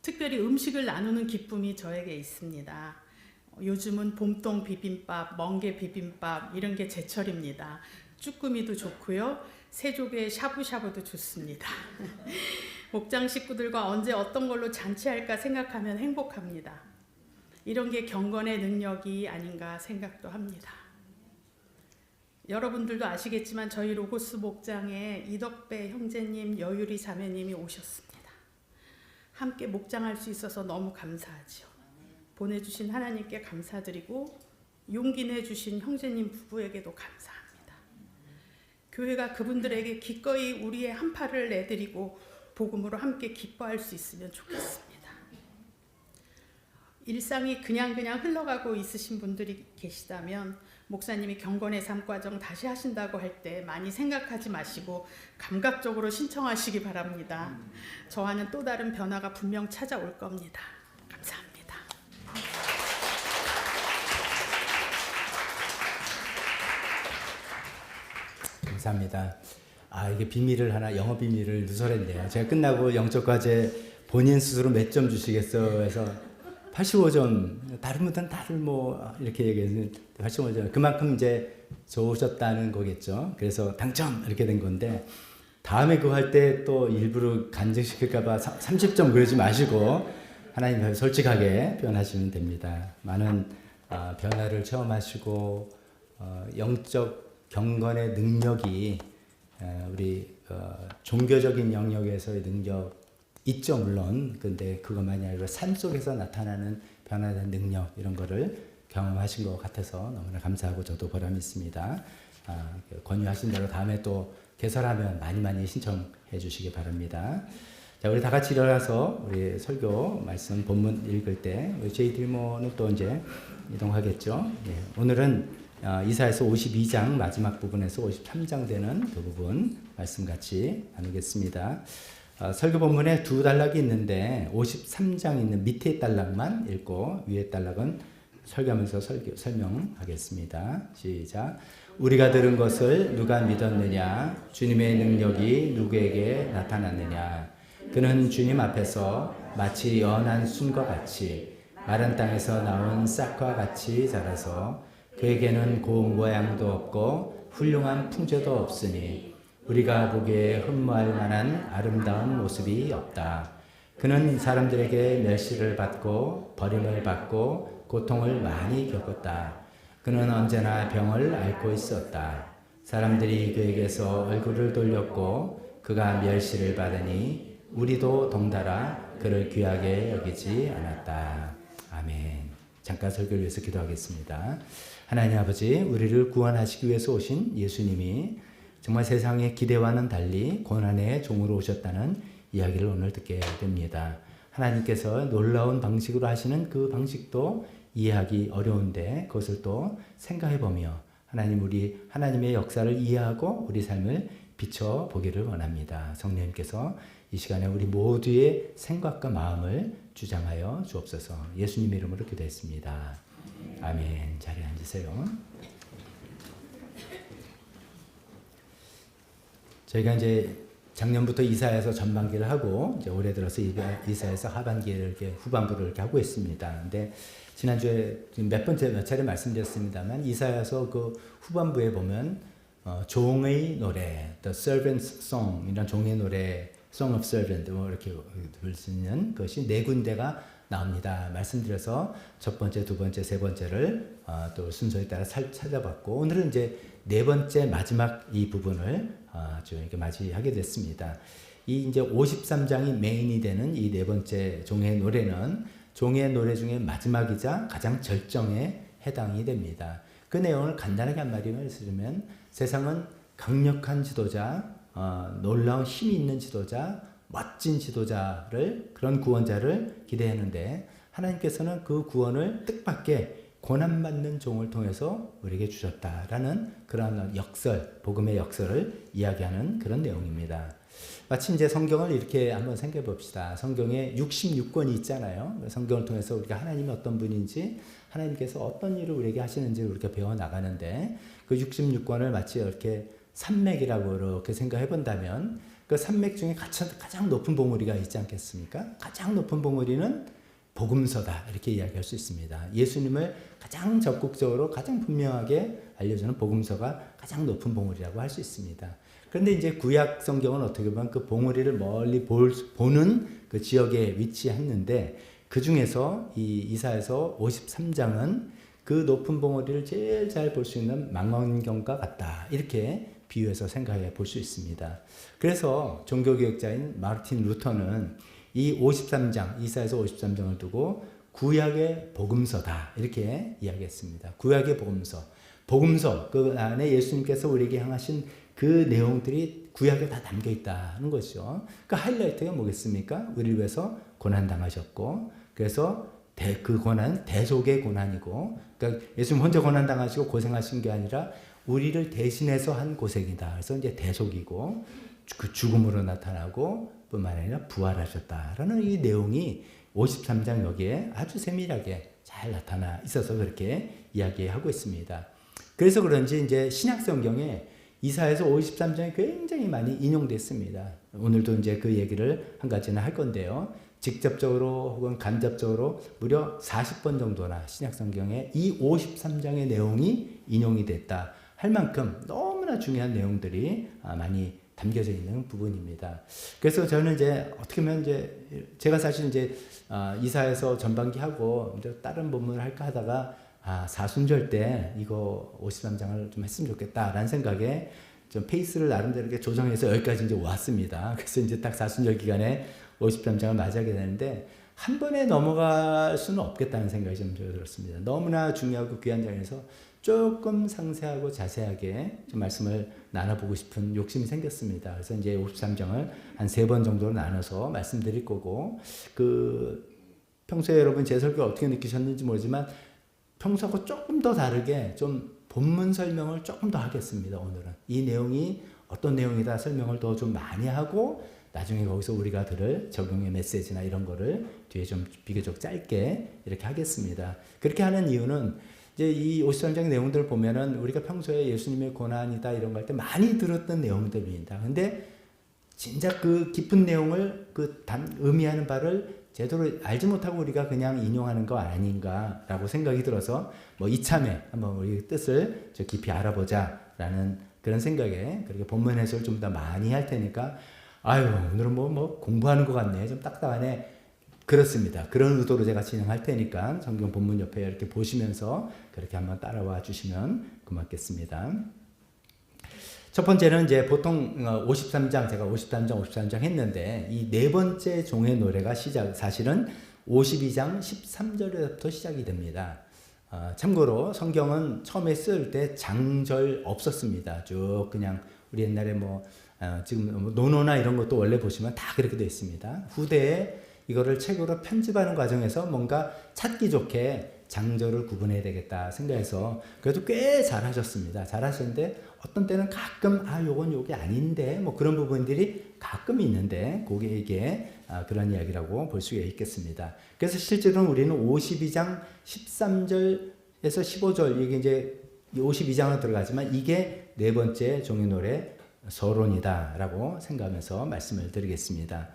특별히 음식을 나누는 기쁨이 저에게 있습니다. 요즘은 봄동 비빔밥, 멍게 비빔밥 이런 게 제철입니다. 쭈꾸미도 좋고요. 새조개 샤브샤브도 좋습니다. 목장 식구들과 언제 어떤 걸로 잔치할까 생각하면 행복합니다. 이런 게 경건의 능력이 아닌가 생각도 합니다. 여러분들도 아시겠지만 저희 로고스 목장에 이덕배 형제님, 여유리 자매님이 오셨습니다. 함께 목장할 수 있어서 너무 감사하지요. 보내주신 하나님께 감사드리고 용기 내주신 형제님 부부에게도 감사합니다. 교회가 그분들에게 기꺼이 우리의 한 팔을 내드리고 복음으로 함께 기뻐할 수 있으면 좋겠습니다. 일상이 그냥 흘러가고 있으신 분들이 계시다면 목사님이 경건의 삶 과정 다시 하신다고 할 때 많이 생각하지 마시고 감각적으로 신청하시기 바랍니다. 저와는 또 다른 변화가 분명 찾아올 겁니다. 감사합니다. 감사합니다. 이게 비밀을 하나, 영어 비밀을 누설했네요. 제가 끝나고 영적 과제 본인 스스로 몇 점 주시겠어 해서 85점, 다른 분들은 다들 뭐 이렇게 얘기해서 85점, 그만큼 이제 좋으셨다는 거겠죠. 그래서 당첨 이렇게 된 건데, 다음에 그거 할 때 또 일부러 간증시킬까봐 30점 그러지 마시고 하나님 앞에 솔직하게 표현하시면 됩니다. 많은 변화를 체험하시고 영적 경건의 능력이 우리 종교적인 영역에서의 능력 있죠, 물론. 근데 그것만이 아니라 삶 속에서 나타나는 변화된 능력, 이런 거를 경험하신 것 같아서 너무나 감사하고 저도 보람이 있습니다. 권유하신 대로 다음에 또 개설하면 많이 신청해 주시기 바랍니다. 자, 우리 다 같이 일어나서 우리 설교 말씀 본문 읽을 때 우리 제이 딜모는 또 이제 이동하겠죠. 예, 오늘은 이사야서 52장 마지막 부분에서 53장 되는 그 부분 말씀 같이 나누겠습니다. 설교 본문에 두 단락이 있는데 53장 있는 밑에 단락만 읽고 위에 단락은 설교하면서 설명하겠습니다. 시작. 우리가 들은 것을 누가 믿었느냐? 주님의 능력이 누구에게 나타났느냐? 그는 주님 앞에서 마치 연한 순과 같이 마른 땅에서 나온 싹과 같이 자라서 그에게는 고운 모양도 없고 훌륭한 풍조도 없으니 우리가 보기에 흠모할 만한 아름다운 모습이 없다. 그는 사람들에게 멸시를 받고 버림을 받고 고통을 많이 겪었다. 그는 언제나 병을 앓고 있었다. 사람들이 그에게서 얼굴을 돌렸고 그가 멸시를 받으니 우리도 동달아 그를 귀하게 여기지 않았다. 아멘. 잠깐 설교를 위해서 기도하겠습니다. 하나님 아버지, 우리를 구원하시기 위해서 오신 예수님이 정말 세상의 기대와는 달리 고난의 종으로 오셨다는 이야기를 오늘 듣게 됩니다. 하나님께서 놀라운 방식으로 하시는 그 방식도 이해하기 어려운데 그것을 또 생각해보며 우리 하나님의 역사를 이해하고 우리 삶을 비춰보기를 원합니다. 성령님께서 이 시간에 우리 모두의 생각과 마음을 주장하여 주옵소서. 예수님 이름으로 기도했습니다. 아멘. 자리에 앉으세요. 저희가 이제 작년부터 이사야서 전반기를 하고 이제 올해 들어서 이사야서 하반기를 이렇게 후반부를 이렇게 하고 있습니다. 근데 지난주에 몇 차례 말씀드렸습니다만 이사야서 그 후반부에 보면 종의 노래, The Servant's Song 이런 종의 노래, Song of Servant 뭐 이렇게 부르시는 것이 네 군데가 나옵니다. 말씀드려서 첫 번째, 두 번째, 세 번째를 또 순서에 따라 찾아봤고 오늘은 이제 네 번째 마지막 이 부분을 좀 이렇게 맞이하게 됐습니다. 이 이제 53장이 메인이 되는 이 네 번째 종의 노래는 종의 노래 중에 마지막이자 가장 절정에 해당이 됩니다. 그 내용을 간단하게 한마디 말씀드리면 세상은 강력한 지도자, 놀라운 힘이 있는 지도자, 멋진 지도자를 그런 구원자를 기대하는데 하나님께서는 그 구원을 뜻밖의 고난받는 종을 통해서 우리에게 주셨다라는 그런 역설, 복음의 역설을 이야기하는 그런 내용입니다. 마치 이제 성경을 이렇게 한번 생각해 봅시다. 성경에 66권이 있잖아요. 성경을 통해서 우리가 하나님이 어떤 분인지, 하나님께서 어떤 일을 우리에게 하시는지를 우리가 배워 나가는데 그 66권을 마치 이렇게 산맥이라고 이렇게 생각해 본다면 그 산맥 중에 가장 높은 봉우리가 있지 않겠습니까? 가장 높은 봉우리는 복음서다 이렇게 이야기할 수 있습니다. 예수님을 가장 적극적으로 가장 분명하게 알려주는 복음서가 가장 높은 봉우리라고 할 수 있습니다. 그런데 이제 구약 성경은 어떻게 보면 그 봉우리를 멀리 보는 그 지역에 위치했는데 그 중에서 이 이사야서 53장은 그 높은 봉우리를 제일 잘 볼 수 있는 망원경과 같다 이렇게 비유해서 생각해 볼 수 있습니다. 그래서 종교개혁자인 마르틴 루터는 이 53장, 이사야서 53장을 두고 구약의 복음서다 이렇게 이야기했습니다. 구약의 복음서 그 안에 예수님께서 우리에게 향하신 그 내용들이 구약에 다 담겨 있다는 것이죠. 그 하이라이트가 뭐겠습니까? 우리를 위해서 고난당하셨고 그래서 그 고난 대속의 고난이고 그러니까 예수님 혼자 고난당하시고 고생하신 게 아니라 우리를 대신해서 한 고생이다. 그래서 이제 대속이고 그 죽음으로 나타나고 뿐만 아니라 부활하셨다라는 이 내용이 53장 여기에 아주 세밀하게 잘 나타나 있어서 그렇게 이야기하고 있습니다. 그래서 그런지 이제 신약 성경에 이사야서 53장이 굉장히 많이 인용됐습니다. 오늘도 이제 그 얘기를 한 가지는 할 건데요. 직접적으로 혹은 간접적으로 무려 40번 정도나 신약 성경에 이 53장의 내용이 인용이 됐다 할 만큼 너무나 중요한 내용들이 많이 담겨져 있는 부분입니다. 그래서 저는 이제 어떻게 보면 이제 제가 사실 이제 이사야서 전반기 하고 이제 다른 본문을 할까 하다가 사순절 때 이거 53장을 좀 했으면 좋겠다라는 생각에 좀 페이스를 나름대로 이렇게 조정해서 여기까지 이제 왔습니다. 그래서 이제 딱 사순절 기간에 53장을 맞이하게 되는데 한 번에 넘어갈 수는 없겠다는 생각이 좀 들었습니다. 너무나 중요하고 귀한 장에서 조금 상세하고 자세하게 좀 말씀을 나눠보고 싶은 욕심이 생겼습니다. 그래서 이제 53장을 한 3번 정도로 나눠서 말씀드릴 거고, 평소에 여러분 제 설교를 어떻게 느끼셨는지 모르지만 평소하고 조금 더 다르게 좀 본문 설명을 조금 더 하겠습니다. 오늘은 이 내용이 어떤 내용이다 설명을 더 좀 많이 하고 나중에 거기서 우리가 들을 적용의 메시지나 이런 거를 뒤에 좀 비교적 짧게 이렇게 하겠습니다. 그렇게 하는 이유는 이제 이 53장 내용들을 보면은 우리가 평소에 예수님의 고난이다 이런 거 할 때 많이 들었던 내용들입니다. 근데 진짜 그 깊은 내용을 의미하는 바를 제대로 알지 못하고 우리가 그냥 인용하는 거 아닌가라고 생각이 들어서 뭐 이참에 한번 우리 뜻을 저 깊이 알아보자라는 그런 생각에 그렇게 본문 해설 좀 더 많이 할 테니까 아유 오늘은 뭐 공부하는 것 같네 좀 딱딱하네 그렇습니다. 그런 의도로 제가 진행할 테니까 성경 본문 옆에 이렇게 보시면서 그렇게 한번 따라와 주시면 고맙겠습니다. 첫 번째는 이제 보통 53장 제가 53장 했는데 이 네 번째 종의 노래가 사실은 52장 13절에부터 시작이 됩니다. 참고로 성경은 처음에 쓸 때 장절 없었습니다. 쭉 그냥 우리 옛날에 지금 논어나 이런 것도 원래 보시면 다 그렇게 되어 있습니다. 후대에 이거를 책으로 편집하는 과정에서 뭔가 찾기 좋게 장절을 구분해야 되겠다 생각해서 그래도 꽤 잘하셨습니다. 잘하셨는데 어떤 때는 가끔 요건 요게 아닌데 뭐 그런 부분들이 가끔 있는데 이게 그런 이야기라고 볼 수가 있겠습니다. 그래서 실제로는 우리는 52장 13절에서 15절 이게 이제 52장으로 들어가지만 이게 네 번째 종의 노래 서론이다라고 생각하면서 말씀을 드리겠습니다.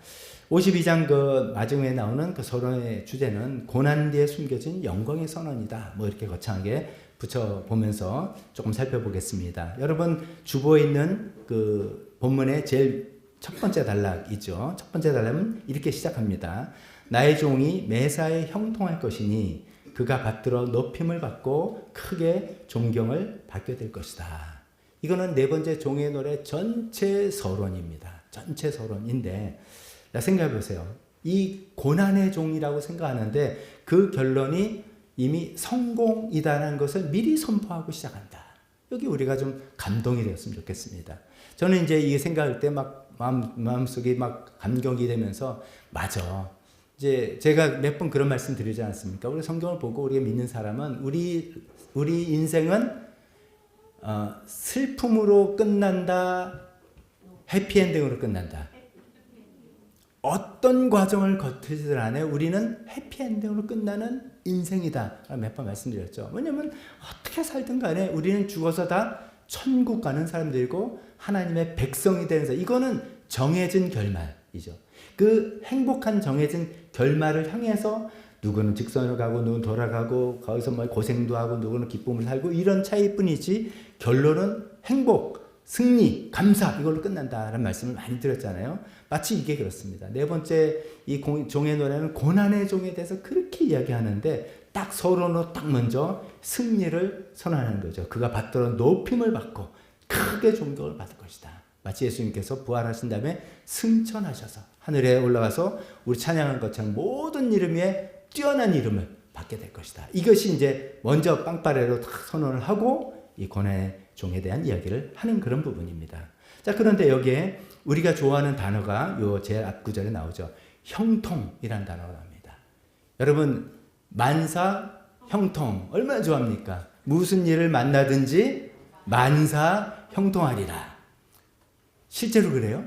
52장 그 마지막에 나오는 그 서론의 주제는 고난 뒤에 숨겨진 영광의 선언이다. 뭐 이렇게 거창하게 붙여보면서 조금 살펴보겠습니다. 여러분 주보에 있는 그 본문의 제일 첫 번째 단락이죠. 첫 번째 단락은 이렇게 시작합니다. 나의 종이 매사에 형통할 것이니 그가 받들어 높임을 받고 크게 존경을 받게 될 것이다. 이거는 네 번째 종의 노래 전체 서론입니다. 전체 서론인데 생각해 보세요. 이 고난의 종이라고 생각하는데 그 결론이 이미 성공이다라는 것을 미리 선포하고 시작한다. 여기 우리가 좀 감동이 되었으면 좋겠습니다. 저는 이제 이 생각할 때 막 마음속에 막 감격이 되면서 맞아. 이제 제가 몇 번 그런 말씀 드리지 않았습니까? 우리 성경을 보고 우리가 믿는 사람은 우리 인생은 슬픔으로 끝난다, 해피엔딩으로 끝난다. 어떤 과정을 거치든 안에 우리는 해피엔딩으로 끝나는 인생이다. 몇 번 말씀드렸죠. 왜냐하면 어떻게 살든 간에 우리는 죽어서 다 천국 가는 사람들이고 하나님의 백성이 되는 사람. 이거는 정해진 결말이죠. 그 행복한 정해진 결말을 향해서 누구는 직선으로 가고 누구는 돌아가고 거기서 뭐 고생도 하고 누구는 기쁨을 살고 이런 차이뿐이지 결론은 행복, 승리, 감사 이걸로 끝난다라는 말씀을 많이 드렸잖아요. 마치 이게 그렇습니다. 네 번째 이 종의 노래는 고난의 종에 대해서 그렇게 이야기하는데 딱 서론으로 딱 먼저 승리를 선언하는 거죠. 그가 받들어 높임을 받고 크게 존경을 받을 것이다. 마치 예수님께서 부활하신 다음에 승천하셔서 하늘에 올라가서 우리 찬양한 것처럼 모든 이름 위에 뛰어난 이름을 받게 될 것이다. 이것이 이제 먼저 빵빠레로 딱 선언을 하고 이 고난의 종에 대한 이야기를 하는 그런 부분입니다. 자, 그런데 여기에 우리가 좋아하는 단어가 요 제 앞 구절에 나오죠. 형통이라는 단어가 나옵니다. 여러분 만사 형통 얼마나 좋아합니까? 무슨 일을 만나든지 만사 형통하리라. 실제로 그래요?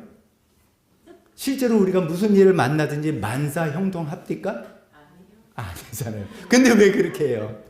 실제로 우리가 무슨 일을 만나든지 만사 형통합니까? 아니잖아요. 근데 왜 그렇게 해요?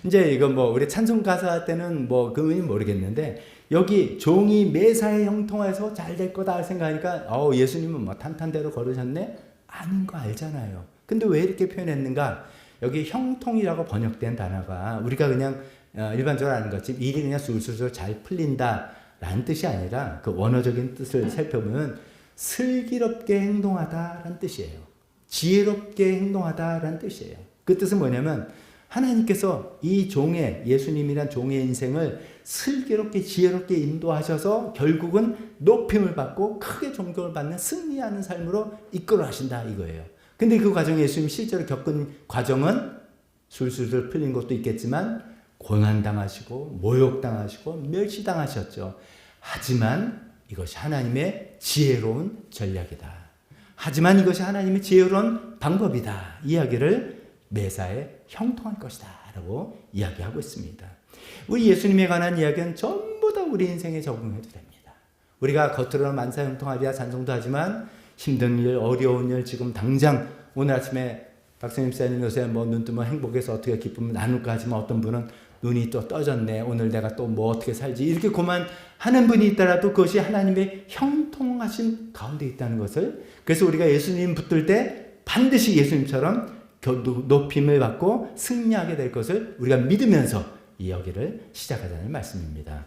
이제 이거 뭐 우리 찬송 가사 때는 뭐 그 의미는 모르겠는데 여기 종이 매사에 형통해서 잘 될 거다 생각하니까 예수님은 뭐 탄탄대로 걸으셨네? 아닌 거 알잖아요. 근데 왜 이렇게 표현했는가? 여기 형통이라고 번역된 단어가 우리가 그냥 일반적으로 아는 것처럼 일이 그냥 술술술 잘 풀린다라는 뜻이 아니라 그 원어적인 뜻을 살펴보면 슬기롭게 행동하다라는 뜻이에요. 지혜롭게 행동하다라는 뜻이에요. 그 뜻은 뭐냐면 하나님께서 이 종의 예수님이란 종의 인생을 슬기롭게 지혜롭게 인도하셔서 결국은 높임을 받고 크게 존경을 받는 승리하는 삶으로 이끌어 하신다 이거예요. 근데 그 과정에 예수님이 실제로 겪은 과정은 술술술 풀린 것도 있겠지만 고난당하시고 모욕당하시고 멸시당하셨죠. 하지만 이것이 하나님의 지혜로운 전략이다. 하지만 이것이 하나님의 지혜로운 방법이다. 이야기를 매사에 형통할 것이다 라고 이야기하고 있습니다. 우리 예수님에 관한 이야기는 전부 다 우리 인생에 적용해도 됩니다. 우리가 겉으로는 만사 형통하리라 찬송도 하지만 힘든 일, 어려운 일, 지금 당장 오늘 아침에 박선임 사님 요새 뭐 눈 뜨면 행복해서 어떻게 기쁨을 나눌까 하지만 어떤 분은 눈이 또 떠졌네. 오늘 내가 또 뭐 어떻게 살지. 이렇게 고만하는 분이 있더라도 그것이 하나님의 형통하신 가운데 있다는 것을, 그래서 우리가 예수님 붙들 때 반드시 예수님처럼 높임을 받고 승리하게 될 것을 우리가 믿으면서 이 여기를 시작하자는 말씀입니다.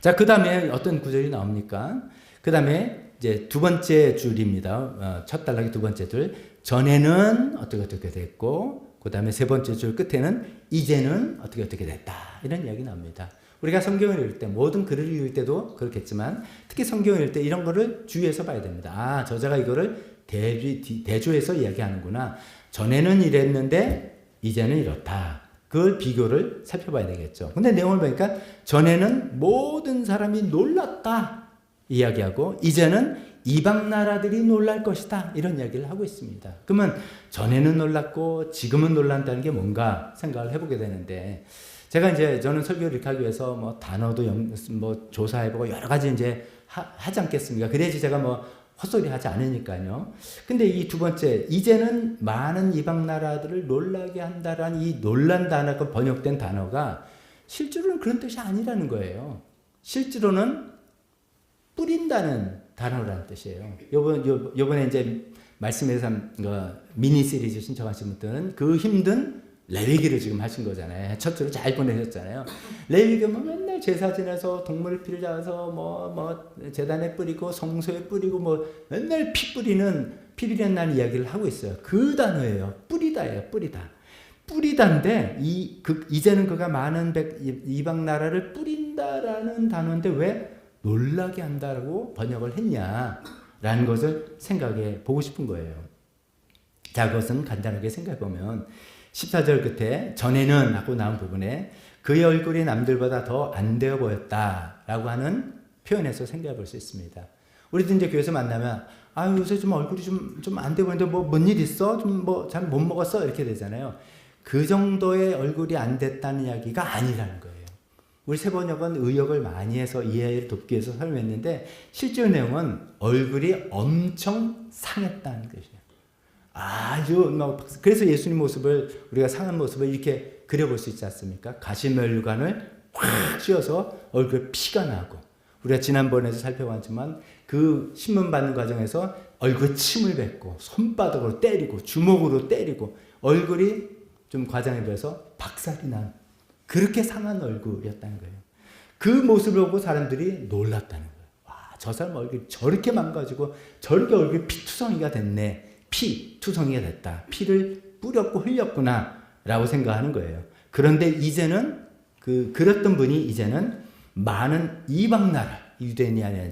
자, 그 다음에 어떤 구절이 나옵니까? 그 다음에 이제 두 번째 줄입니다. 첫 단락의 두 번째 줄. 전에는 어떻게 됐고, 그 다음에 세 번째 줄 끝에는 이제는 어떻게 됐다. 이런 이야기 나옵니다. 우리가 성경을 읽을 때, 모든 글을 읽을 때도 그렇겠지만, 특히 성경을 읽을 때 이런 거를 주의해서 봐야 됩니다. 아, 저자가 이거를 대조해서 이야기하는구나. 전에는 이랬는데, 이제는 이렇다. 그걸 비교를 살펴봐야 되겠죠. 근데 내용을 보니까, 전에는 모든 사람이 놀랐다. 이야기하고, 이제는 이방 나라들이 놀랄 것이다. 이런 이야기를 하고 있습니다. 그러면 전에는 놀랐고 지금은 놀란다는 게 뭔가 생각을 해보게 되는데, 제가 이제 저는 설교를 이렇게 하기 위해서 뭐 단어도 뭐 조사해보고 여러 가지 이제 하지 않겠습니까? 그래야지 제가 뭐 헛소리 하지 않으니까요. 근데 이 두 번째, 이제는 많은 이방 나라들을 놀라게 한다라는 이 놀란 단어가 번역된 단어가 실제로는 그런 뜻이 아니라는 거예요. 실제로는 뿌린다는 단어라는 뜻이에요. 요번에 이제 말씀에서 미니 시리즈 신청하신 분들은 그 힘든 레위기를 지금 하신 거잖아요. 첫 주를 잘 보내셨잖아요. 레위기 뭐 맨날 제사 지내서 동물 피를 잡아서 뭐 제단에 뿌리고 성소에 뿌리고 뭐 맨날 피 뿌리는 이야기를 하고 있어요. 그 단어예요. 뿌리다예요. 뿌리다인데 이제는 그가 많은 이방 나라를 뿌린다라는 단어인데 왜 놀라게 한다라고 번역을 했냐라는 것을 생각해 보고 싶은 거예요. 자, 그것은 간단하게 생각해 보면 14절 끝에 전에는 하고 나온 부분에 그의 얼굴이 남들보다 더 안 되어 보였다라고 하는 표현에서 생각해 볼 수 있습니다. 우리도 이제 교회에서 만나면 요새 좀 얼굴이 좀 안 돼 보이는데 뭔 일 있어? 좀 뭐 잘 못 먹었어? 이렇게 되잖아요. 그 정도의 얼굴이 안 됐다는 이야기가 아니라는 거예요. 우리 세번역은 의역을 많이 해서 이해를 돕기 위해서 설명했는데 실제 내용은 얼굴이 엄청 상했다는 것이에요. 아주 그래서 예수님 모습을 우리가 상한 모습을 이렇게 그려볼 수 있지 않습니까? 가시면류관을 확 씌워서 얼굴에 피가 나고, 우리가 지난번에도 살펴봤지만 그 신문 받는 과정에서 얼굴에 침을 뱉고 손바닥으로 때리고 주먹으로 때리고 얼굴이 좀 과장해 들어서 박살이 난 그렇게 상한 얼굴이었다는 거예요. 그 모습을 보고 사람들이 놀랐다는 거예요. 와, 저 사람 얼굴이 저렇게 망가지고 저렇게 얼굴이 피투성이가 됐네. 피투성이가 됐다. 피를 뿌렸고 흘렸구나 라고 생각하는 거예요. 그런데 이제는 그랬던 분이 이제는 많은 이방 나라, 유대인이 아니라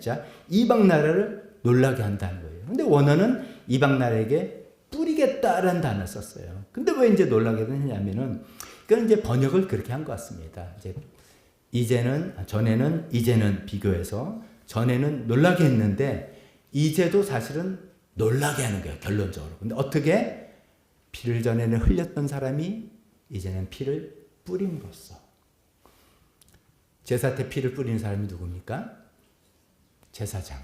이방 나라를 놀라게 한다는 거예요. 근데 원어는 이방 나라에게 뿌리겠다라는 단어를 썼어요. 근데 왜 이제 놀라게 되냐면은 그건 이제 번역을 그렇게 한 것 같습니다. 전에는 이제는 비교해서 전에는 놀라게 했는데 이제도 사실은 놀라게 하는 거예요. 결론적으로. 근데 어떻게? 피를 전에는 흘렸던 사람이 이제는 피를 뿌림으로써. 제사 때 피를 뿌리는 사람이 누굽니까? 제사장.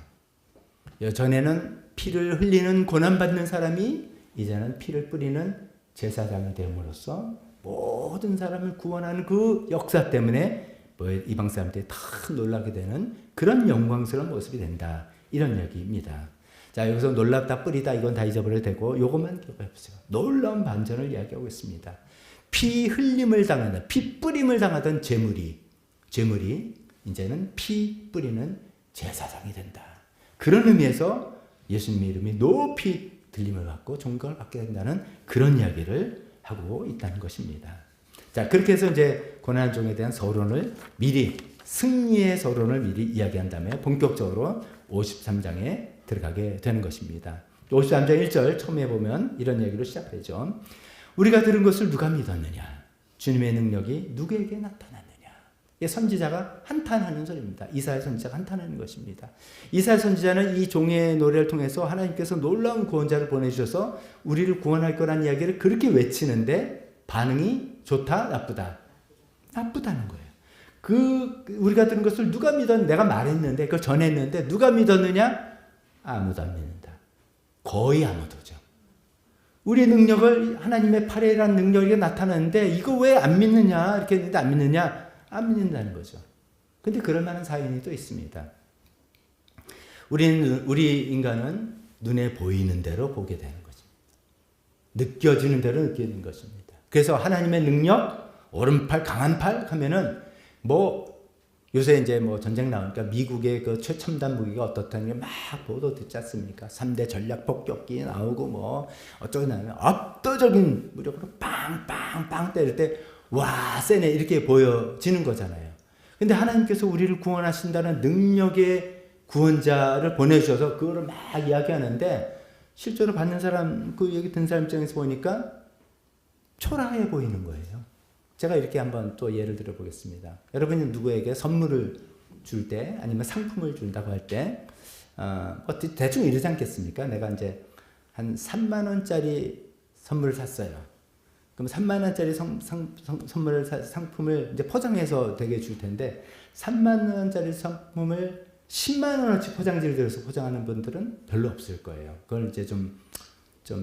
전에는 피를 흘리는 고난받는 사람이 이제는 피를 뿌리는 제사장이 됨으로써 모든 사람을 구원하는 그 역사 때문에 이방 사람들이 다 놀라게 되는 그런 영광스러운 모습이 된다. 이런 얘기입니다. 자, 여기서 놀랍다, 뿌리다 이건 다 잊어버려도 되고 이것만 기억해 보세요. 놀라운 반전을 이야기하고 있습니다. 피 흘림을 당하던, 피 뿌림을 당하던 제물이 이제는 피 뿌리는 제사장이 된다. 그런 의미에서 예수님의 이름이 높이 들림을 받고 존경을 받게 된다는 그런 이야기를 하고 있다는 것입니다. 자, 그렇게 해서 이제 고난종에 대한 서론을 승리의 서론을 미리 이야기한 다음에 본격적으로 53장에 들어가게 되는 것입니다. 53장 1절 처음에 보면 이런 얘기로 시작되죠. 우리가 들은 것을 누가 믿었느냐? 주님의 능력이 누구에게 나타났느냐? 선지자가 한탄하는 소리입니다. 이사야 선지자가 한탄하는 것입니다. 이사야 선지자는 이 종의 노래를 통해서 하나님께서 놀라운 구원자를 보내주셔서 우리를 구원할 거란 이야기를 그렇게 외치는데 반응이 좋다, 나쁘다? 나쁘다는 거예요. 우리가 들은 것을 누가 믿었느냐? 내가 말했는데, 그걸 전했는데 누가 믿었느냐? 아무도 안 믿는다. 거의 아무도죠. 우리 능력을 하나님의 팔에란 능력이 나타나는데 이거 왜 안 믿느냐 이렇게 했는데 안 믿느냐 안 믿는다는 거죠. 근데 그럴 만한 사연이 또 있습니다. 우리 인간은 눈에 보이는 대로 보게 되는 것입니다. 느껴지는 대로 느끼는 것입니다. 그래서 하나님의 능력, 오른팔, 강한 팔 하면은 뭐 요새 이제 뭐 전쟁 나오니까 미국의 그 최첨단 무기가 어떻다는 게 막 보도 듣지 않습니까? 3대 전략 폭격기 나오고 뭐 어쩌고 나면 압도적인 무력으로 빵빵빵 때릴 때 와 세네 이렇게 보여지는 거잖아요. 근데 하나님께서 우리를 구원하신다는 능력의 구원자를 보내주셔서 그거를 막 이야기하는데 실제로 받는 사람 그 얘기 듣는 사람 입장에서 보니까 초라해 보이는 거예요. 제가 이렇게 한번 또 예를 들어 보겠습니다. 여러분이 누구에게 선물을 줄 때 아니면 상품을 준다고 할 때 대충 이러지 않겠습니까? 내가 이제 한 3만 원짜리 선물을 샀어요. 그럼 3만 원짜리 선물을 상품을 이제 포장해서 되게 줄 텐데 3만 원짜리 상품을 10만 원어치 포장지를 들여서 포장하는 분들은 별로 없을 거예요. 그걸 이제 좀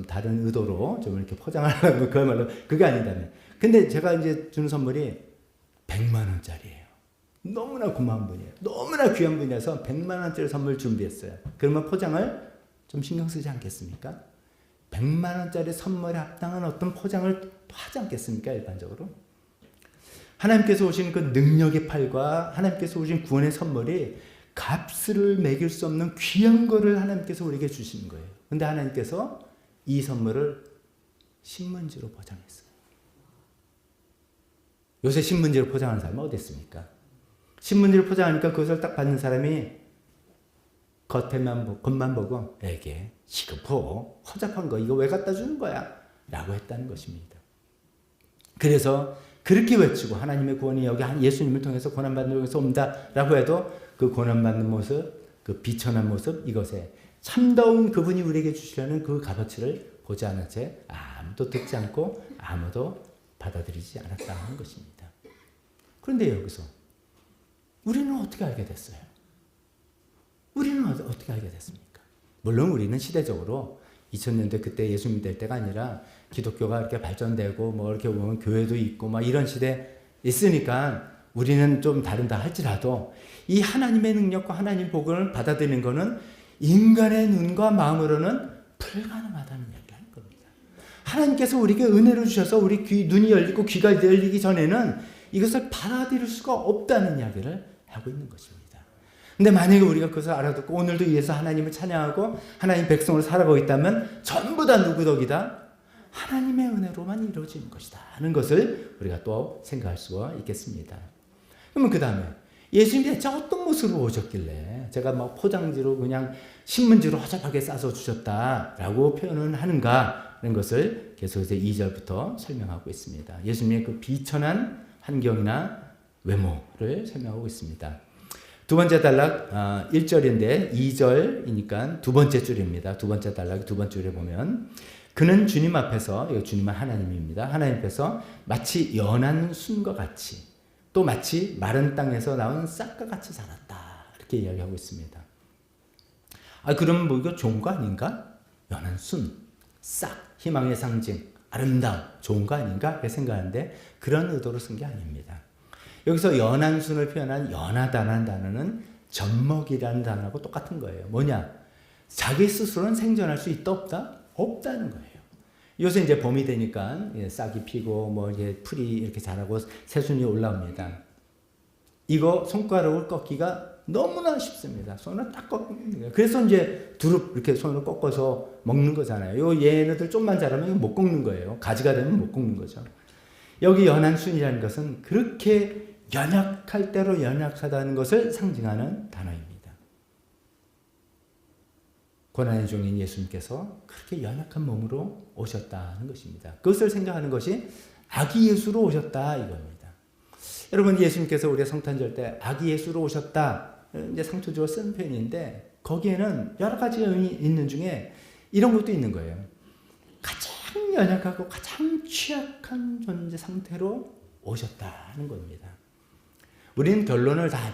다른 의도로 좀 이렇게 포장하려고 그야말로 그게 아니다면. 근데 제가 이제 준 선물이 100만 원짜리예요. 너무나 고마운 분이에요. 너무나 귀한 분이어서 100만 원짜리 선물 준비했어요. 그러면 포장을 좀 신경 쓰지 않겠습니까? 100만 원짜리 선물에 합당한 어떤 포장을 하지 않겠습니까? 일반적으로. 하나님께서 오신 그 능력의 팔과 하나님께서 오신 구원의 선물이 값을 매길 수 없는 귀한 거를 하나님께서 우리에게 주시는 거예요. 근데 하나님께서 이 선물을 신문지로 포장했어요. 요새 신문지로 포장하는 사람은 어디 있습니까? 신문지로 포장하니까 그것을 딱 받는 사람이 겉만 보고 에게 시급호 허접한 거 이거 왜 갖다 주는 거야? 라고 했다는 것입니다. 그래서 그렇게 외치고 하나님의 구원이 여기 예수님을 통해서 고난받는 곳에서 옵니다라고 해도 그 고난받는 모습, 그 비천한 모습 이것에 참다운 그분이 우리에게 주시려는 그 값어치를 보지 않은 채 아무도 듣지 않고 아무도 받아들이지 않았다는 것입니다. 그런데 여기서 우리는 어떻게 알게 됐어요? 우리는 어떻게 알게 됐습니까? 물론 우리는 시대적으로 2000년대 그때 예수님 될 때가 아니라 기독교가 이렇게 발전되고 뭐 이렇게 보면 교회도 있고 막 이런 시대 있으니까 우리는 좀 다른다 할지라도 이 하나님의 능력과 하나님 복을 받아들이는 것은 인간의 눈과 마음으로는 불가능하다는 얘기를 겁니다. 하나님께서 우리에게 은혜를 주셔서 우리 눈이 열리고 귀가 열리기 전에는 이것을 받아들일 수가 없다는 이야기를 하고 있는 것입니다. 근데 만약에 우리가 그것을 알아듣고 오늘도 위해서 하나님을 찬양하고 하나님 백성으로 살아가고 있다면 전부 다 누구 덕이다? 하나님의 은혜로만 이루어지는 것이다 하는 것을 우리가 또 생각할 수가 있겠습니다. 그러면 그 다음에 예수님이 대체 어떤 모습으로 오셨길래 제가 막 포장지로 그냥 신문지로 허접하게 싸서 주셨다라고 표현을 하는가 하는 것을 계속해서 2절부터 설명하고 있습니다. 예수님의 그 비천한 환경이나 외모를 설명하고 있습니다. 두 번째 단락 1절인데 2절이니까 두 번째 줄입니다. 두 번째 단락 두 번째 줄에 보면 그는 주님 앞에서 이거 주님은 하나님입니다. 하나님 앞에서 마치 연한 순과 같이 또 마치 마른 땅에서 나온 싹과 같이 자랐다 이렇게 이야기하고 있습니다. 그럼 뭐 이거 좋은 거 아닌가? 연한 순, 싹, 희망의 상징, 아름다움, 좋은 거 아닌가? 이렇게 생각하는데 그런 의도로 쓴 게 아닙니다. 여기서 연한 순을 표현한 연하다는 단어는 젖먹이라는 단어하고 똑같은 거예요. 뭐냐? 자기 스스로는 생존할 수 있다 없다? 없다는 거예요. 요새 이제 봄이 되니까 싹이 피고 뭐 이제 풀이 이렇게 자라고 새순이 올라옵니다. 이거 손가락을 꺾기가 너무나 쉽습니다. 손을 딱 꺾는 거예요. 그래서 이제 두릅 이렇게 손을 꺾어서 먹는 거잖아요. 얘네들 좀만 자라면 못 꺾는 거예요. 가지가 되면 못 꺾는 거죠. 여기 연한 순이라는 것은 그렇게 연약할 대로 연약하다는 것을 상징하는 단어입니다. 고난의 종인 예수님께서 그렇게 연약한 몸으로 오셨다는 것입니다. 그것을 생각하는 것이 아기 예수로 오셨다 이겁니다. 여러분 예수님께서 우리가 성탄절 때 아기 예수로 오셨다 이제 상투적으로 쓴 표현인데 거기에는 여러 가지가 있는 중에 이런 것도 있는 거예요. 가장 연약하고 가장 취약한 존재 상태로 오셨다는 겁니다. 우리는 결론을 다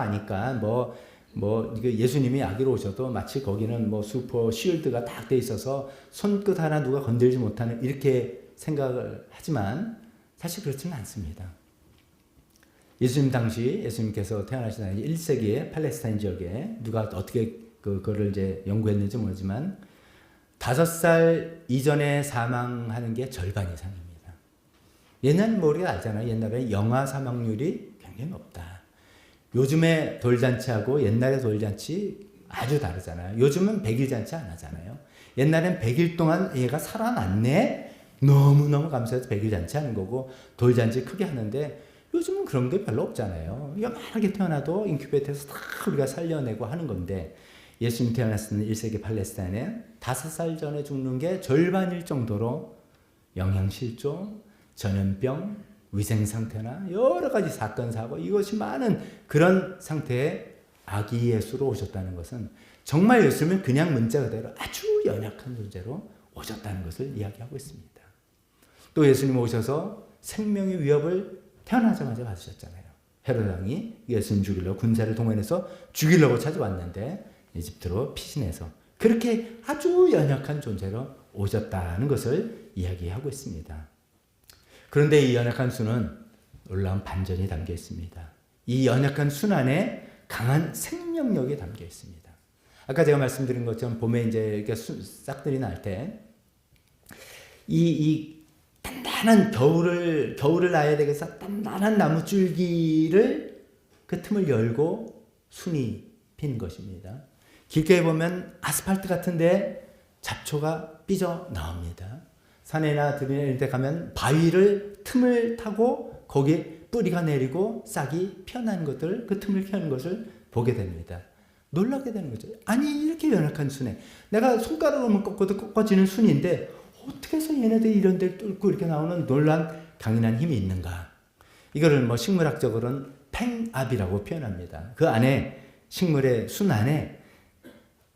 아니까 뭐 뭐 이게 예수님이 아기로 오셔도 마치 거기는 뭐 슈퍼 쉴드가 딱 돼 있어서 손끝 하나 누가 건들지 못하는 이렇게 생각을 하지만 사실 그렇지는 않습니다. 예수님 당시 예수님께서 태어나신 당시 1세기에 팔레스타인 지역에 누가 어떻게 그거를 이제 연구했는지 모르지만 5살 이전에 사망하는 게 절반 이상입니다. 옛날 뭐 우리가 알잖아요. 옛날에 영아 사망률이 굉장히 높다. 요즘에 돌잔치하고 옛날의 돌잔치 아주 다르잖아요. 요즘은 100일 잔치 안 하잖아요. 옛날엔 100일 동안 얘가 살아났네. 너무너무 감사해서 100일 잔치 하는 거고 돌잔치 크게 하는데 요즘은 그런 게 별로 없잖아요. 요만하게 태어나도 인큐베이터에서 다 우리가 살려내고 하는 건데 예수님 태어났을 1세기 팔레스타인에 5살 전에 죽는 게 절반일 정도로 영양실조, 전염병, 위생상태나 여러 가지 사건, 사고 이것이 많은 그런 상태에 아기 예수로 오셨다는 것은 정말 예수님은 그냥 문자 그대로 아주 연약한 존재로 오셨다는 것을 이야기하고 있습니다. 또 예수님 오셔서 생명의 위협을 태어나자마자 받으셨잖아요. 헤롯 왕이 예수님 죽이려고 군사를 동원해서 죽이려고 찾아왔는데 이집트로 피신해서 그렇게 아주 연약한 존재로 오셨다는 것을 이야기하고 있습니다. 그런데 이 연약한 수는 놀라운 반전이 담겨 있습니다. 이 연약한 순 안에 강한 생명력이 담겨 있습니다. 아까 제가 말씀드린 것처럼 봄에 이제 이렇게 싹들이 날 때 이 단단한 겨울을 나야 되겠어 단단한 나무 줄기를 그 틈을 열고 순이 핀 것입니다. 길게 보면 아스팔트 같은데 잡초가 삐져 나옵니다. 산에나 들이나 이런 데 가면 바위를 틈을 타고 거기에 뿌리가 내리고 싹이 피어나는 것들, 그 틈을 켜는 것을 보게 됩니다. 놀라게 되는 거죠. 아니 이렇게 연약한 순에 내가 손가락으로만 꺾어도 꺾어지는 순인데 어떻게 해서 얘네들이 이런 데를 뚫고 이렇게 나오는 놀란 강인한 힘이 있는가. 이거를 뭐 식물학적으로는 팽압이라고 표현합니다. 그 안에 식물의 순 안에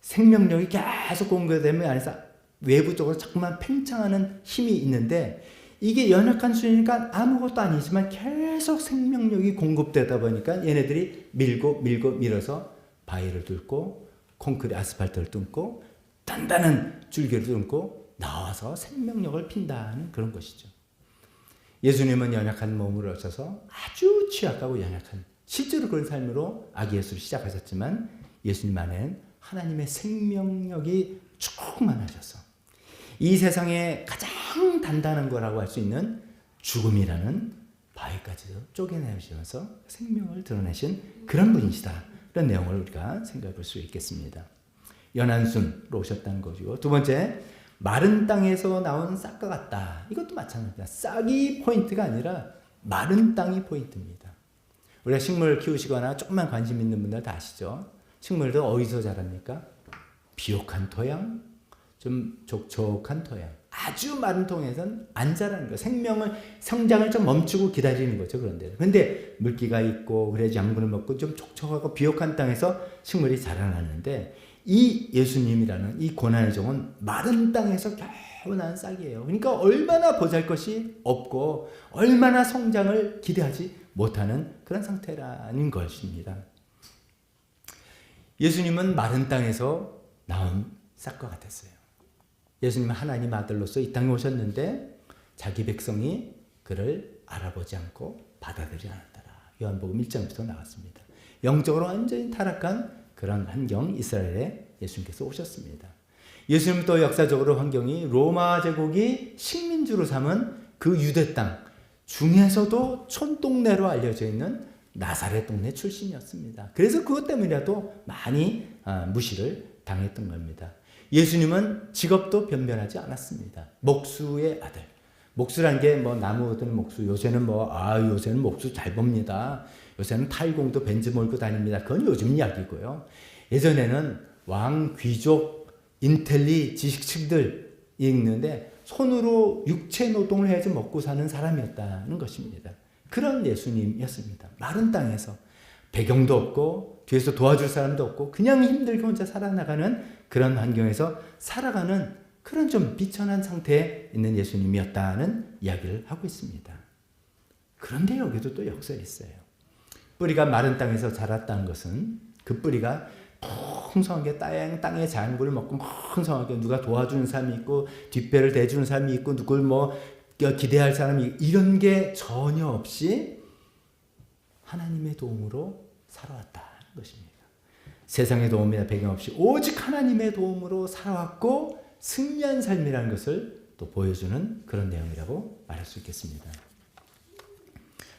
생명력이 계속 공급되면 안에서 외부 쪽으로 자꾸만 팽창하는 힘이 있는데 이게 연약한 순이니까 아무것도 아니지만 계속 생명력이 공급되다 보니까 얘네들이 밀어서 바위를 뚫고 콘크리트 아스팔트를 뚫고 단단한 줄기를 뚫고 나와서 생명력을 핀다는 그런 것이죠. 예수님은 연약한 몸으로 오셔서 아주 취약하고 연약한 실제로 그런 삶으로 아기 예수를 시작하셨지만 예수님 안에는 하나님의 생명력이 충만하셔서 이 세상에 가장 단단한 거라고 할 수 있는 죽음이라는 바위까지도 쪼개내시면서 생명을 드러내신 그런 분이시다. 이런 내용을 우리가 생각해 볼 수 있겠습니다. 연한순으로 오셨다는 것이고 두 번째 마른 땅에서 나온 싹과 같다. 이것도 마찬가지입니다. 싹이 포인트가 아니라 마른 땅이 포인트입니다. 우리가 식물 키우시거나 조금만 관심 있는 분들 다 아시죠? 식물도 어디서 자랍니까? 비옥한 토양, 좀 촉촉한 토양. 아주 마른 토양에서는 안 자라는 거예요. 성장을 좀 멈추고 기다리는 거죠. 그런데. 근데 물기가 있고, 그래야지 양분을 먹고 좀 촉촉하고 비옥한 땅에서 식물이 자라나는데, 이 예수님이라는 이 고난의 종은 마른 땅에서 겨우 난 싹이에요. 그러니까 얼마나 보잘것이 없고, 얼마나 성장을 기대하지 못하는 그런 상태라는 것입니다. 예수님은 마른 땅에서 나온 싹과 같았어요. 예수님은 하나님 아들로서 이 땅에 오셨는데 자기 백성이 그를 알아보지 않고 받아들이지 않았더라. 요한복음 1장부터 나왔습니다. 영적으로 완전히 타락한 그런 환경 이스라엘에 예수님께서 오셨습니다. 예수님 또 역사적으로 환경이 로마 제국이 식민지로 삼은 그 유대 땅 중에서도 촌동네로 알려져 있는 나사렛 동네 출신이었습니다. 그래서 그것 때문이라도 많이 무시를 당했던 겁니다. 예수님은 직업도 변변하지 않았습니다. 목수의 아들. 목수란 게 뭐 나무 드는 목수. 요새는 요새는 목수 잘 봅니다. 요새는 탈공도 벤츠 몰고 다닙니다. 그건 요즘 이야기고요. 예전에는 왕, 귀족, 인텔리, 지식층들이 있는데 손으로 육체 노동을 해서 먹고 사는 사람이었다는 것입니다. 그런 예수님이었습니다. 마른 땅에서 배경도 없고 뒤에서 도와줄 사람도 없고 그냥 힘들게 혼자 살아나가는 그런 환경에서 살아가는 그런 좀 비천한 상태에 있는 예수님이었다는 이야기를 하고 있습니다. 그런데 여기도 또 역설이 있어요. 뿌리가 마른 땅에서 자랐다는 것은 그 뿌리가 풍성하게 땅에 작은 걸 먹고 풍성하게 누가 도와주는 사람이 있고 뒷배를 대주는 사람이 있고 누굴 뭐 기대할 사람이 이런 게 전혀 없이 하나님의 도움으로 살아왔다는 것입니다. 세상의 도움이나 배경 없이 오직 하나님의 도움으로 살아왔고 승리한 삶이라는 것을 또 보여주는 그런 내용이라고 말할 수 있겠습니다.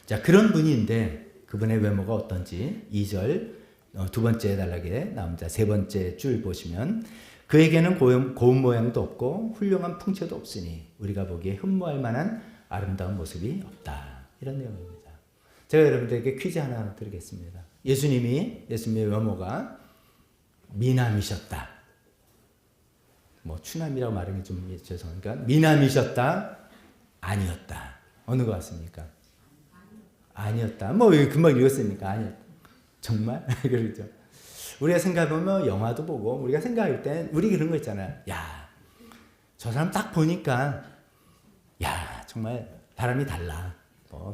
자, 그런 분인데 그분의 외모가 어떤지 2절 두 번째 단락에 나옵니다. 세 번째 줄 보시면 그에게는 고운 모양도 없고 훌륭한 풍채도 없으니 우리가 보기에 흠모할 만한 아름다운 모습이 없다. 이런 내용입니다. 제가 여러분들에게 퀴즈 하나 드리겠습니다. 예수님의 외모가 미남이셨다. 뭐 추남이라고 말하기 좀 죄송하니까 미남이셨다. 아니었다. 어느 것 같습니까? 아니었다. 뭐 금방 읽었으니까 아니었다. 정말? 그렇죠. 우리가 생각해보면 영화도 보고 우리가 생각할 때 우리 그런 거 있잖아요. 야, 저 사람 딱 보니까 야 정말 사람이 달라.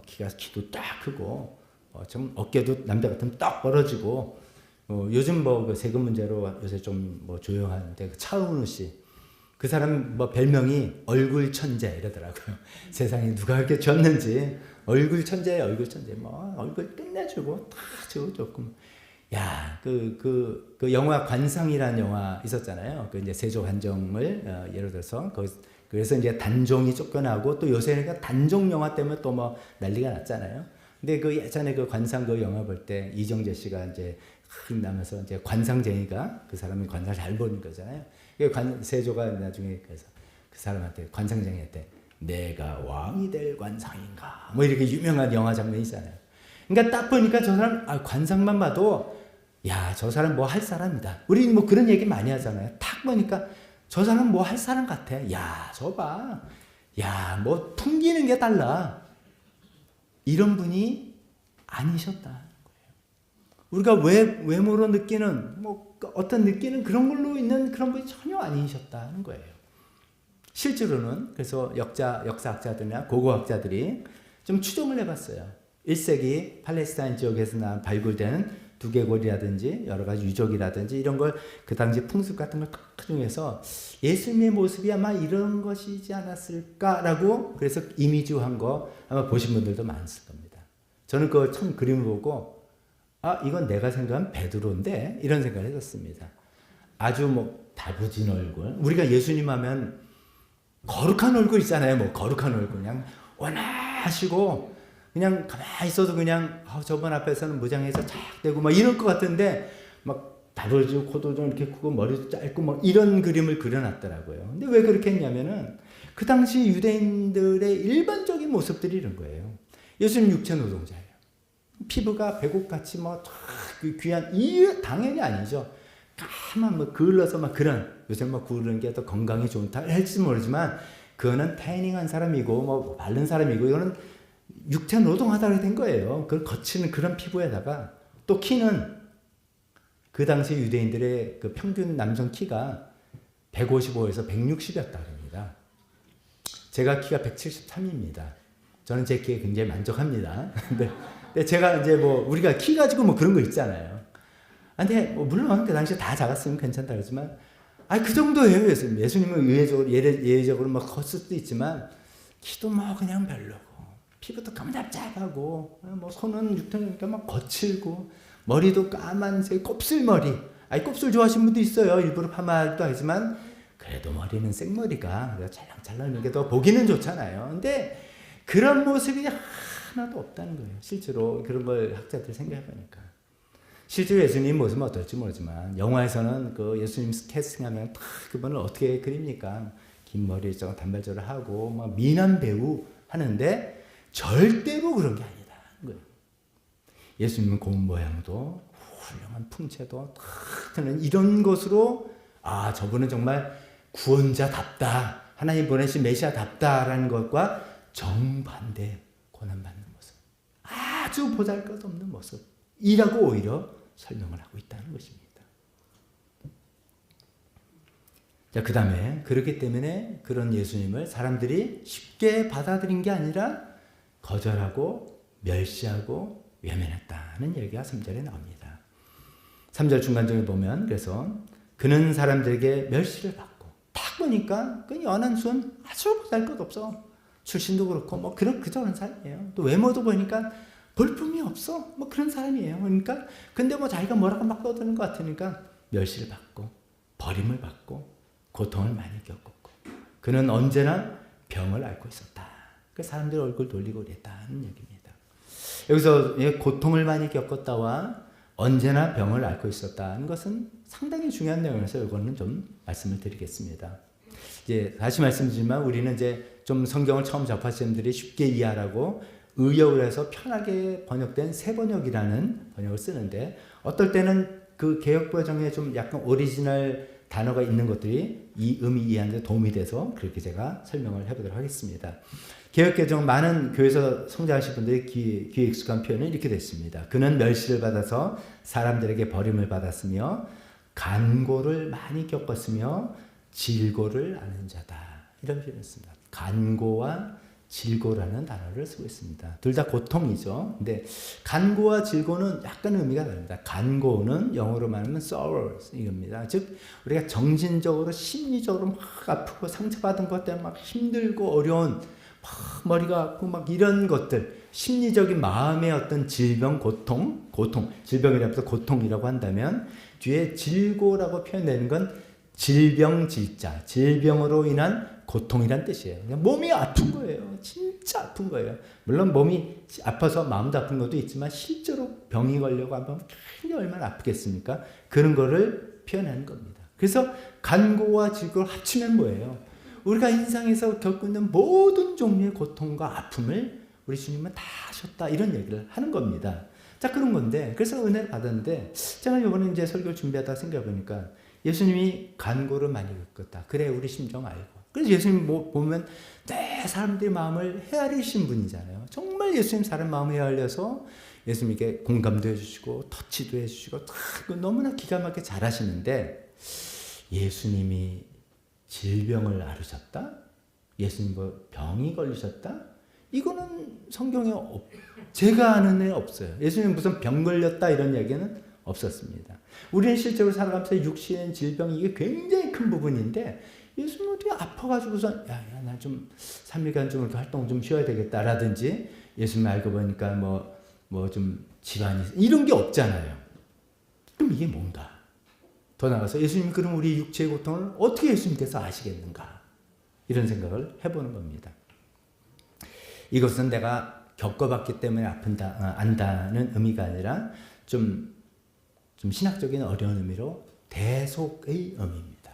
키도 딱 크고 좀 어깨도 남자 같으면 딱 벌어지고 요즘 그 세금 문제로 요새 좀 조용한데 그 차은우 씨 그 사람 별명이 얼굴 천재 이러더라고요. 세상에 누가 그렇게 줬는지 얼굴 천재 얼굴 끝내주고 다 주고 조금 야 그 영화 관상이라는 영화 있었잖아요. 그 이제 세조 관정을 예를 들어서 그래서 이제 단종이 쫓겨나고 또 요새는 단종 영화 때문에 또 난리가 났잖아요. 근데 그 예전에 그 관상 그 영화 볼 때 이정재 씨가 이제 나면서 이제 관상쟁이가 그 사람이 관상을 잘 보는 거잖아요. 세조가 나중에 그래서 그 사람한테 관상쟁이한테 내가 왕이 될 관상인가 이렇게 유명한 영화 장면이 있잖아요. 그러니까 딱 보니까 저 사람 관상만 봐도 야 저 사람 할 사람이다. 우리 그런 얘기 많이 하잖아요. 딱 보니까 저 사람 할 사람 같아. 야 저 봐. 야 풍기는 게 달라. 이런 분이 아니셨다는 거예요. 우리가 외모로 느끼는 어떤 느끼는 그런 걸로 있는 그런 분이 전혀 아니셨다는 거예요. 실제로는 그래서 역사학자들이나 고고학자들이 좀 추정을 해봤어요. 1세기 팔레스타인 지역에서 발굴되는 두개골이라든지 여러 가지 유적이라든지 이런 걸 그 당시 풍습 같은 걸 통해서 예수님의 모습이 아마 이런 것이지 않았을까라고 그래서 이미지화한 거 아마 보신 분들도 많을 겁니다. 저는 그걸 참 그림을 보고 이건 내가 생각한 베드로인데 이런 생각을 했었습니다. 아주 다부진 얼굴. 우리가 예수님 하면 거룩한 얼굴 있잖아요. 거룩한 얼굴 그냥 원하시고 그냥 가만히 있어도 그냥 저번 앞에서는 무장해서 착 대고 이럴 것 같은데 다부지고 코도 좀 이렇게 크고 머리도 짧고 이런 그림을 그려놨더라고요. 근데 왜 그렇게 했냐면은 그 당시 유대인들의 일반적인 모습들이 이런 거예요. 예수님 육체 노동자예요. 피부가 백옥같이 귀한 당연히 아니죠. 까만 그을러서 그런 요새 그으는 게 더 건강에 좋다 할지 모르지만 그거는 태닝한 사람이고 바른 사람이고 이거는 육체 노동하다고 된 거예요. 그걸 거치는 그런 피부에다가 또 키는 그 당시 유대인들의 그 평균 남성 키가 155에서 160이었다 그럽니다. 제가 키가 173입니다. 저는 제 키에 굉장히 만족합니다. 근데 제가 이제 우리가 키 가지고 그런 거 있잖아요. 근데 물론 그 당시에 다 작았으면 괜찮다 그러지만 그 정도예요. 예수님은 예외적으로 컸을 수도 있지만 키도 그냥 별로고 피부도 까무잡잡하고 손은 육통이니까 거칠고 머리도 까만색 곱슬머리. 곱슬 좋아하시는 분도 있어요. 일부러 파마도 하지만 그래도 머리는 생머리가 찰랑찰랑 게 더 보기는 좋잖아요. 근데 그런 모습이 하나도 없다는 거예요. 실제로 그런 걸 학자들 생각해보니까. 실제로 예수님 모습은 어떨지 모르지만 영화에서는 그 예수님 캐스팅하면 그분을 어떻게 그립니까? 긴 머리 단발절을 하고 미남 배우 하는데 절대로 그런 게 아니다. 예수님은 고운 모양도 훌륭한 풍채도 이런 것으로 저분은 정말 구원자답다. 하나님 보내신 메시아답다라는 것과 정반대 고난받는 모습. 아주 보잘것없는 모습이라고 오히려 설명을 하고 있다는 것입니다. 자, 그 다음에 그렇기 때문에 그런 예수님을 사람들이 쉽게 받아들인 게 아니라 거절하고 멸시하고 외면했다는 얘기가 3절에 나옵니다. 3절 중간중에 보면 그래서 그는 사람들에게 멸시를 받고 딱 보니까 그 연한 손 아주 보잘것없어. 출신도 그렇고 뭐 그런 사람이에요. 또 외모도 보니까 볼품이 없어. 뭐 그런 사람이에요. 그러니까 근데 뭐 자기가 뭐라고 막 떠드는 것 같으니까 멸시를 받고 버림을 받고 고통을 많이 겪었고 그는 언제나 병을 앓고 있었다. 그 사람들 얼굴 돌리고 그랬다는 얘기입니다. 여기서 고통을 많이 겪었다와 언제나 병을 앓고 있었다는 것은 상당히 중요한 내용이라서 이거는 좀 말씀을 드리겠습니다. 이제 다시 말씀드리지만 우리는 이제 좀 성경을 처음 접하시는 분들이 쉽게 이해하라고 의역을 해서 편하게 번역된 새번역이라는 번역을 쓰는데 어떨 때는 그 개역버전에 좀 약간 오리지널 단어가 있는 것들이 이 의미 이해하는 데 도움이 돼서 그렇게 제가 설명을 해보도록 하겠습니다. 개역개정 많은 교회에서 성장하신 분들이 귀에 익숙한 표현은 이렇게 됐습니다. 그는 멸시를 받아서 사람들에게 버림을 받았으며 간고를 많이 겪었으며 질고를 아는 자다. 이런 표현을 했습니다. 간고와 질고라는 단어를 쓰고 있습니다. 둘 다 고통이죠. 근데 간고와 질고는 약간 의미가 다릅니다. 간고는 영어로 말하면 sorrow 이겁니다. 즉 우리가 정신적으로 심리적으로 막 아프고 상처받은 것 때문에 막 힘들고 어려운 막 머리가 아프고 막 이런 것들 심리적인 마음의 어떤 질병 고통 질병이라서 고통이라고 한다면 뒤에 질고라고 표현되는 건 질병질자 질병으로 인한 고통이란 뜻이에요. 그냥 몸이 아픈 거예요. 진짜 아픈 거예요. 물론 몸이 아파서 마음도 아픈 것도 있지만 실제로 병이 걸려고 하면 얼마나 아프겠습니까? 그런 거를 표현하는 겁니다. 그래서 간고와 질고를 합치면 뭐예요? 우리가 인생에서 겪고 있는 모든 종류의 고통과 아픔을 우리 주님은 다 하셨다 이런 얘기를 하는 겁니다. 자 그런 건데 그래서 은혜를 받았는데 제가 이번에 이제 설교를 준비하다 생각해 보니까 예수님이 간고를 많이 겪었다. 그래 우리 심정 알고. 그래서 예수님 보면 내 사람들의 마음을 헤아리신 분이잖아요. 정말 예수님 사람 마음을 헤아려서 예수님에게 공감도 해주시고 터치도 해주시고 너무나 기가 막히게 잘하시는데 예수님이 질병을 앓으셨다? 예수님 뭐 병이 걸리셨다? 이거는 성경에 제가 아는 애 없어요. 예수님 무슨 병 걸렸다 이런 얘기는 없었습니다. 우리는 실제로 살아가면서 육신 질병이 이게 굉장히 큰 부분인데 예수님 어떻게 아파가지고서 나 좀 3일간 좀 활동 좀 쉬어야 되겠다라든지 예수님 알고 보니까 뭐 좀 질환이 이런 게 없잖아요. 그럼 이게 뭔가? 더 나아가서 예수님 그럼 우리 육체의 고통을 어떻게 예수님께서 아시겠는가? 이런 생각을 해보는 겁니다. 이것은 내가 겪어봤기 때문에 안다는 의미가 아니라 좀 신학적인 어려운 의미로 대속의 의미입니다.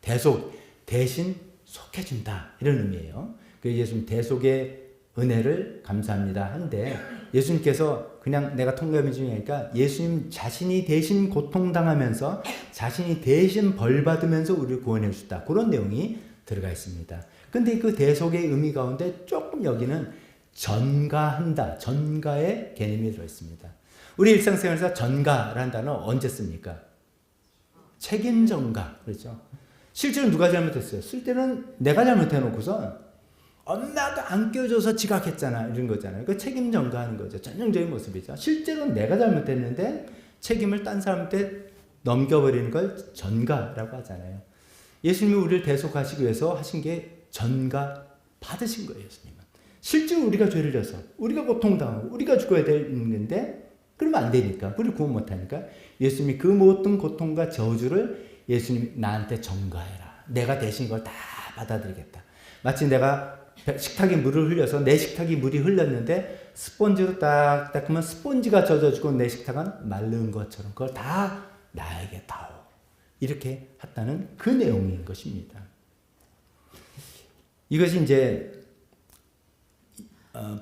대속, 대신 속해준다 이런 의미예요. 그래서 예수님 대속의 은혜를 감사합니다 한데 예수님께서 그냥 내가 통감해 주니까 예수님 자신이 대신 고통당하면서 자신이 대신 벌 받으면서 우리를 구원해 주셨다. 그런 내용이 들어가 있습니다. 근데 그 대속의 의미 가운데 조금 여기는 전가한다. 전가의 개념이 들어있습니다. 우리 일상생활에서 전가라는 단어 언제 씁니까? 책임전가. 그렇죠? 실제로 누가 잘못했어요? 쓸 때는 내가 잘못해놓고서 엄마가 안 껴줘서 지각했잖아. 이런 거잖아요. 그 책임 전가하는 거죠. 전형적인 모습이죠. 실제로는 내가 잘못했는데 책임을 딴 사람한테 넘겨버리는 걸 전가라고 하잖아요. 예수님이 우리를 대속하시기 위해서 하신 게 전가 받으신 거예요. 예수님은. 실제로 우리가 죄를 져서 우리가 고통당하고 우리가 죽어야 되는데 그러면 안 되니까 우리를 구원 못하니까 예수님이 그 모든 고통과 저주를 예수님이 나한테 전가해라. 내가 대신 걸 다 받아들이겠다. 마치 내가 식탁에 물을 흘려서 내 식탁이 물이 흘렸는데 스펀지로 딱 닦으면 스펀지가 젖어지고 내 식탁은 마른 것처럼 그걸 다 나에게 다오. 이렇게 했다는 그 내용인 것입니다. 이것이 이제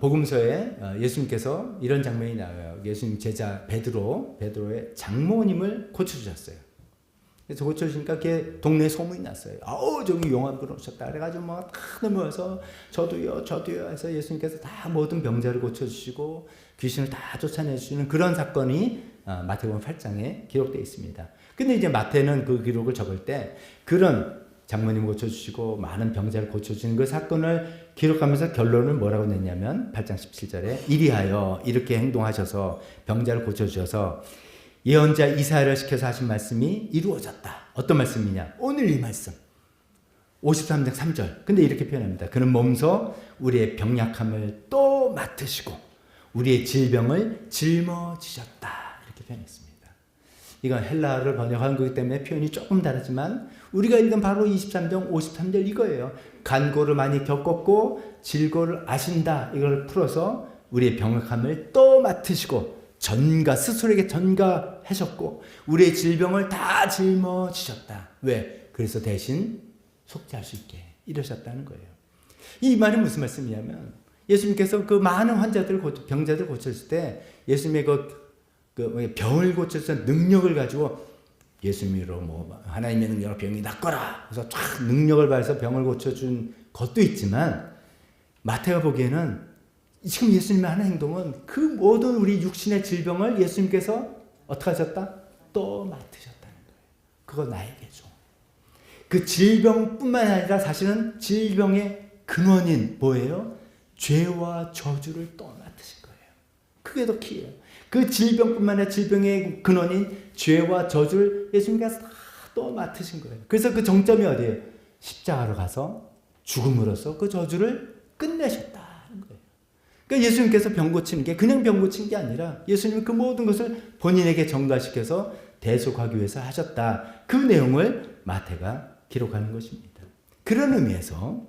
복음서에 예수님께서 이런 장면이 나와요. 예수님 제자 베드로의 장모님을 고쳐주셨어요. 그래서 고쳐주니까 그게 동네에 소문이 났어요. 저기 용암분 오셨다. 그래가지고 막 다 모여서 저도요 해서 예수님께서 다 모든 병자를 고쳐주시고 귀신을 다 쫓아내주시는 그런 사건이 마태복음 8장에 기록되어 있습니다. 근데 이제 마태는 그 기록을 적을 때 그런 장모님 고쳐주시고 많은 병자를 고쳐주시는 그 사건을 기록하면서 결론을 뭐라고 냈냐면 8장 17절에 이리하여 이렇게 행동하셔서 병자를 고쳐주셔서 예언자 이사야를 시켜서 하신 말씀이 이루어졌다. 어떤 말씀이냐? 오늘 이 말씀. 53장 3절. 근데 이렇게 표현합니다. 그는 몸소 우리의 병약함을 또 맡으시고 우리의 질병을 짊어지셨다. 이렇게 표현했습니다. 이건 헬라어를 번역한 거기 때문에 표현이 조금 다르지만 우리가 읽은 바로 23장 53절 이거예요. 간고를 많이 겪었고 질고를 아신다. 이걸 풀어서 우리의 병약함을 또 맡으시고 스스로에게 전가하셨고 우리의 질병을 다 짊어지셨다. 왜? 그래서 대신 속죄할 수 있게 이러셨다는 거예요. 이 말이 무슨 말씀이냐면 예수님께서 그 많은 병자들 고쳤을 때 예수님의 그 병을 고쳐서 능력을 가지고 예수님으로 뭐 하나님의 능력으로 병이 낫거라. 그래서 쫙 능력을 발해서 병을 고쳐준 것도 있지만 마태가 보기에는 지금 예수님의 하는 행동은 그 모든 우리 육신의 질병을 예수님께서 어떻게 하셨다? 또 맡으셨다는 거예요. 그거 나에게 줘. 그 질병뿐만 아니라 사실은 질병의 근원인 뭐예요? 죄와 저주를 또 맡으신 거예요. 그게 더 키예요. 그 질병뿐만 아니라 질병의 근원인 죄와 저주를 예수님께서 다 또 맡으신 거예요. 그래서 그 정점이 어디예요? 십자가로 가서 죽음으로써 그 저주를 끝내셨다는 거예요. 그러니까 예수님께서 병 고치는 게 그냥 병 고친 게 아니라 예수님은 그 모든 것을 본인에게 전가시켜서 대속하기 위해서 하셨다. 그 내용을 마태가 기록하는 것입니다. 그런 의미에서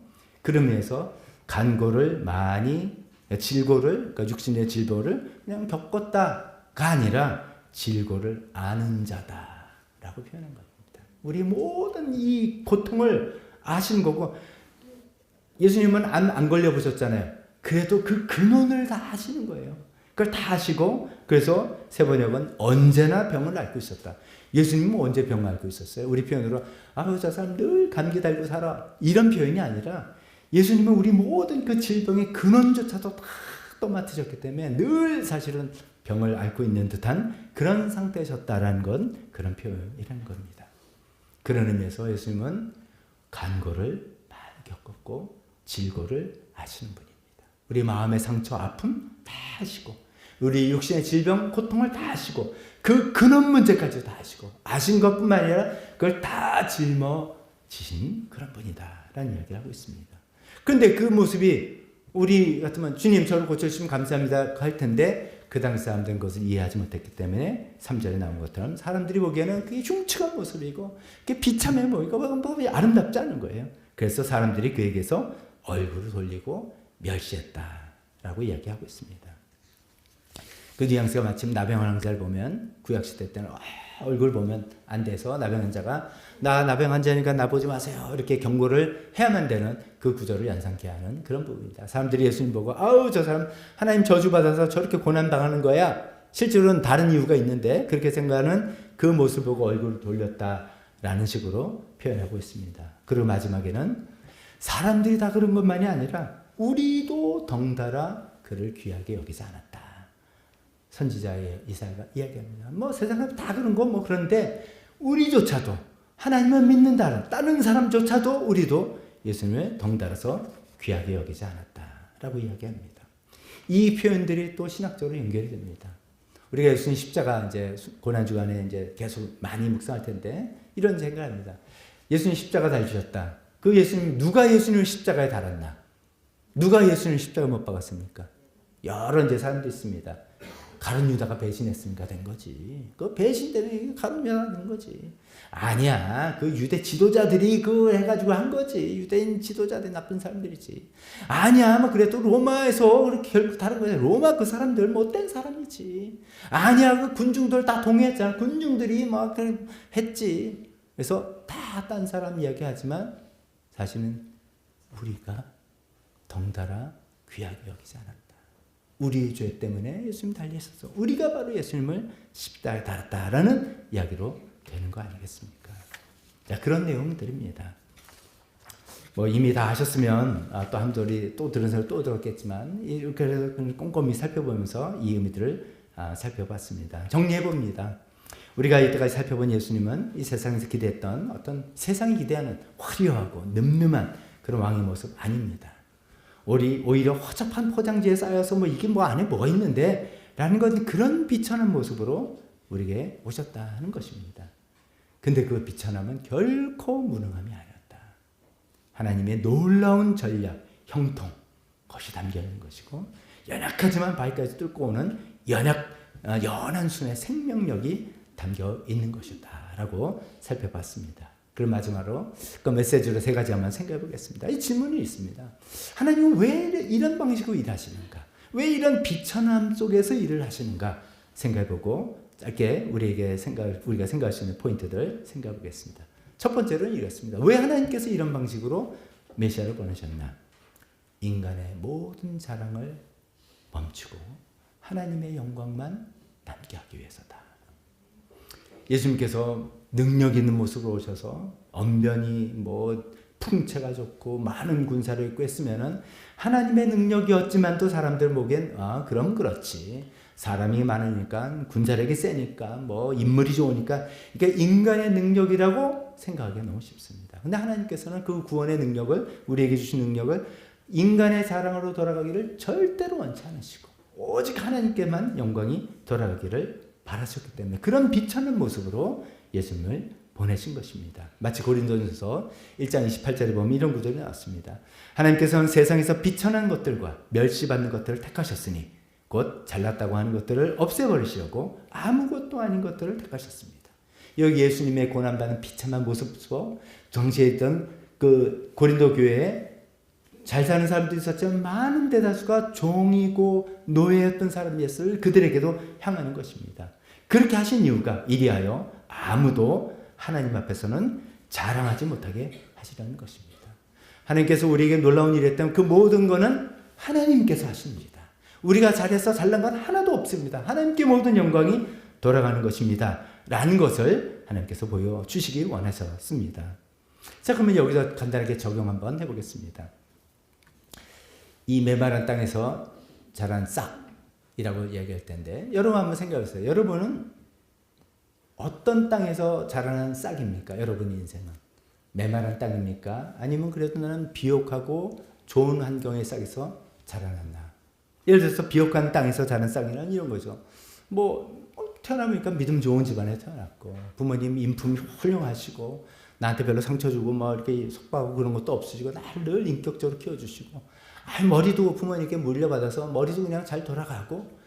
간고를 많이 질고를 그러니까 육신의 질고를 그냥 겪었다가 아니라 질고를 아는 자다라고 표현한 겁니다. 우리 모든 이 고통을 아시는 거고 예수님은 안 걸려보셨잖아요. 그래도 그 근원을 다 아시는 거예요. 그걸 다 아시고 그래서 세 번역은 언제나 병을 앓고 있었다. 예수님은 언제 병을 앓고 있었어요? 우리 표현으로 저 사람 늘 감기 달고 살아 이런 표현이 아니라 예수님은 우리 모든 그 질병의 근원조차도 다 또 맡으셨기 때문에 늘 사실은 병을 앓고 있는 듯한 그런 상태셨다라는 건 그런 표현이라는 겁니다. 그런 의미에서 예수님은 간고를 많이 겪었고 질고를 아시는 분입니다. 우리 마음의 상처, 아픔 다 아시고 우리 육신의 질병, 고통을 다 아시고 그 근원 문제까지 다 아시고 아신 것뿐만 아니라 그걸 다 짊어지신 그런 분이다 라는 이야기를 하고 있습니다. 그런데 그 모습이 우리 같으면 주님 저를 고쳐주시면 감사합니다 할 텐데 그 당시 사람들은 그것을 이해하지 못했기 때문에 3절에 나온 것처럼 사람들이 보기에는 그게 흉측한 모습이고 그게 비참해 보이고 뭐 아름답지 않은 거예요. 그래서 사람들이 그에게서 얼굴을 돌리고 멸시했다라고 이야기하고 있습니다. 그 뉘앙스가 마침 나병 환자를 보면 구약시대 때는 얼굴 보면 안 돼서 나병 환자가 나 나병 환자니까 나 보지 마세요 이렇게 경고를 해야만 되는 그 구절을 연상케 하는 그런 부분입니다. 사람들이 예수님 보고 저 사람 하나님 저주받아서 저렇게 고난당하는 거야. 실제로는 다른 이유가 있는데 그렇게 생각하는 그 모습을 보고 얼굴을 돌렸다라는 식으로 표현하고 있습니다. 그리고 마지막에는 사람들이 다 그런 것만이 아니라 우리도 덩달아 그를 귀하게 여기지 않았다. 선지자의 이사야가 이야기합니다. 뭐 세상은 다 그런 거 뭐 그런데 우리조차도 하나님을 믿는다는 다른 사람조차도 우리도 예수님을 덩달아서 귀하게 여기지 않았다라고 이야기합니다. 이 표현들이 또 신학적으로 연결이 됩니다. 우리가 예수님 십자가 이제 고난 주간에 이제 계속 많이 묵상할 텐데 이런 생각을 합니다. 예수님 십자가 달리셨다. 그 예수님 누가 예수님을 십자가에 달았나? 누가 예수님을 십자가 못 박았습니까? 여러 이제 사람도 있습니다. 가룟 유다가 배신했으니까 된 거지. 그 배신 때문에 가룟 유다가 된 거지. 아니야. 그 유대 지도자들이 그 해가지고 한 거지. 유대인 지도자들 나쁜 사람들이지. 아니야. 뭐 그래도 로마에서 그렇게 결국 다른 거지. 로마 그 사람들 못된 사람이지. 아니야. 그 군중들 다 동의했잖아. 군중들이 막 했지. 그래서 다 딴 사람 이야기하지만 사실은 우리가 덩달아 귀하게 여기지 않았다. 우리의 죄 때문에 예수님 달리셨어. 우리가 바로 예수님을 십자가에 달았다라는 이야기로 되는 거 아니겠습니까? 자, 그런 내용들입니다. 뭐 이미 다 하셨으면 또 한 소리 또 들은 소리 또 들었겠지만 이렇게 해서 꼼꼼히 살펴보면서 이 의미들을 살펴봤습니다. 정리해 봅니다. 우리가 이때까지 살펴본 예수님은 이 세상에서 기대했던 어떤 세상이 기대하는 화려하고 늠름한 그런 왕의 모습 아닙니다. 오히려 허접한 포장지에 쌓여서 뭐 이게 뭐 안에 뭐가 있는데 라는 건 그런 비천한 모습으로 우리에게 오셨다는 것입니다. 근데 그 비천함은 결코 무능함이 아니었다. 하나님의 놀라운 전략, 형통, 것이 담겨 있는 것이고, 연약하지만 바위까지 뚫고 오는 연한 순의 생명력이 담겨 있는 것이다라고 살펴봤습니다. 그럼 마지막으로 그 메시지로 세 가지 한번 생각해 보겠습니다. 이 질문이 있습니다. 하나님은 왜 이런 방식으로 일하시는가? 왜 이런 비천함 속에서 일을 하시는가? 생각해 보고 짧게 우리가 생각할 수 있는 포인트들 생각해 보겠습니다. 첫 번째로는 이렇습니다. 왜 하나님께서 이런 방식으로 메시아를 보내셨나? 인간의 모든 자랑을 멈추고 하나님의 영광만 남게 하기 위해서다. 예수님께서 능력 있는 모습으로 오셔서 언변이 풍채가 좋고 많은 군사를 입고 했으면은 하나님의 능력이었지만도 사람들 보기엔 그럼 그렇지. 사람이 많으니까 군사력이 세니까 인물이 좋으니까 이게 인간의 능력이라고 생각하기가 너무 쉽습니다. 근데 하나님께서는 그 구원의 능력을 우리에게 주신 능력을 인간의 자랑으로 돌아가기를 절대로 원치 않으시고 오직 하나님께만 영광이 돌아가기를 바라셨기 때문에 그런 비천한 모습으로 예수님을 보내신 것입니다. 마치 고린도전서 1장 28절에 보면 이런 구절이 나왔습니다. 하나님께서는 세상에서 비천한 것들과 멸시받는 것들을 택하셨으니 곧 잘났다고 하는 것들을 없애버리시려고 아무것도 아닌 것들을 택하셨습니다. 여기 예수님의 고난받는 비참한 모습으로 당시에 있던 그 고린도 교회에 잘 사는 사람들이 있었지만 많은 대다수가 종이고 노예였던 사람이었을 그들에게도 향하는 것입니다. 그렇게 하신 이유가 이리하여 아무도 하나님 앞에서는 자랑하지 못하게 하시려는 것입니다. 하나님께서 우리에게 놀라운 일을 했다면 그 모든 것은 하나님께서 하십니다. 우리가 잘해서 잘난 건 하나도 없습니다. 하나님께 모든 영광이 돌아가는 것입니다. 라는 것을 하나님께서 보여주시기 원하셨습니다. 자, 그러면 여기서 간단하게 적용 한번 해보겠습니다. 이 메마른 땅에서 자란 싹이라고 이야기할 텐데 여러분 한번 생각해보세요. 여러분은 어떤 땅에서 자라는 싹입니까? 여러분의 인생은 메마른 땅입니까? 아니면 그래도 나는 비옥하고 좋은 환경의 싹에서 자라났나? 예를 들어서 비옥한 땅에서 자란 싹이란 이런 거죠. 태어나니까 믿음 좋은 집안에 태어났고 부모님 인품이 훌륭하시고 나한테 별로 상처 주고 이렇게 속박하고 그런 것도 없으시고 나를 늘 인격적으로 키워주시고 머리도 부모님께 물려받아서 머리도 그냥 잘 돌아가고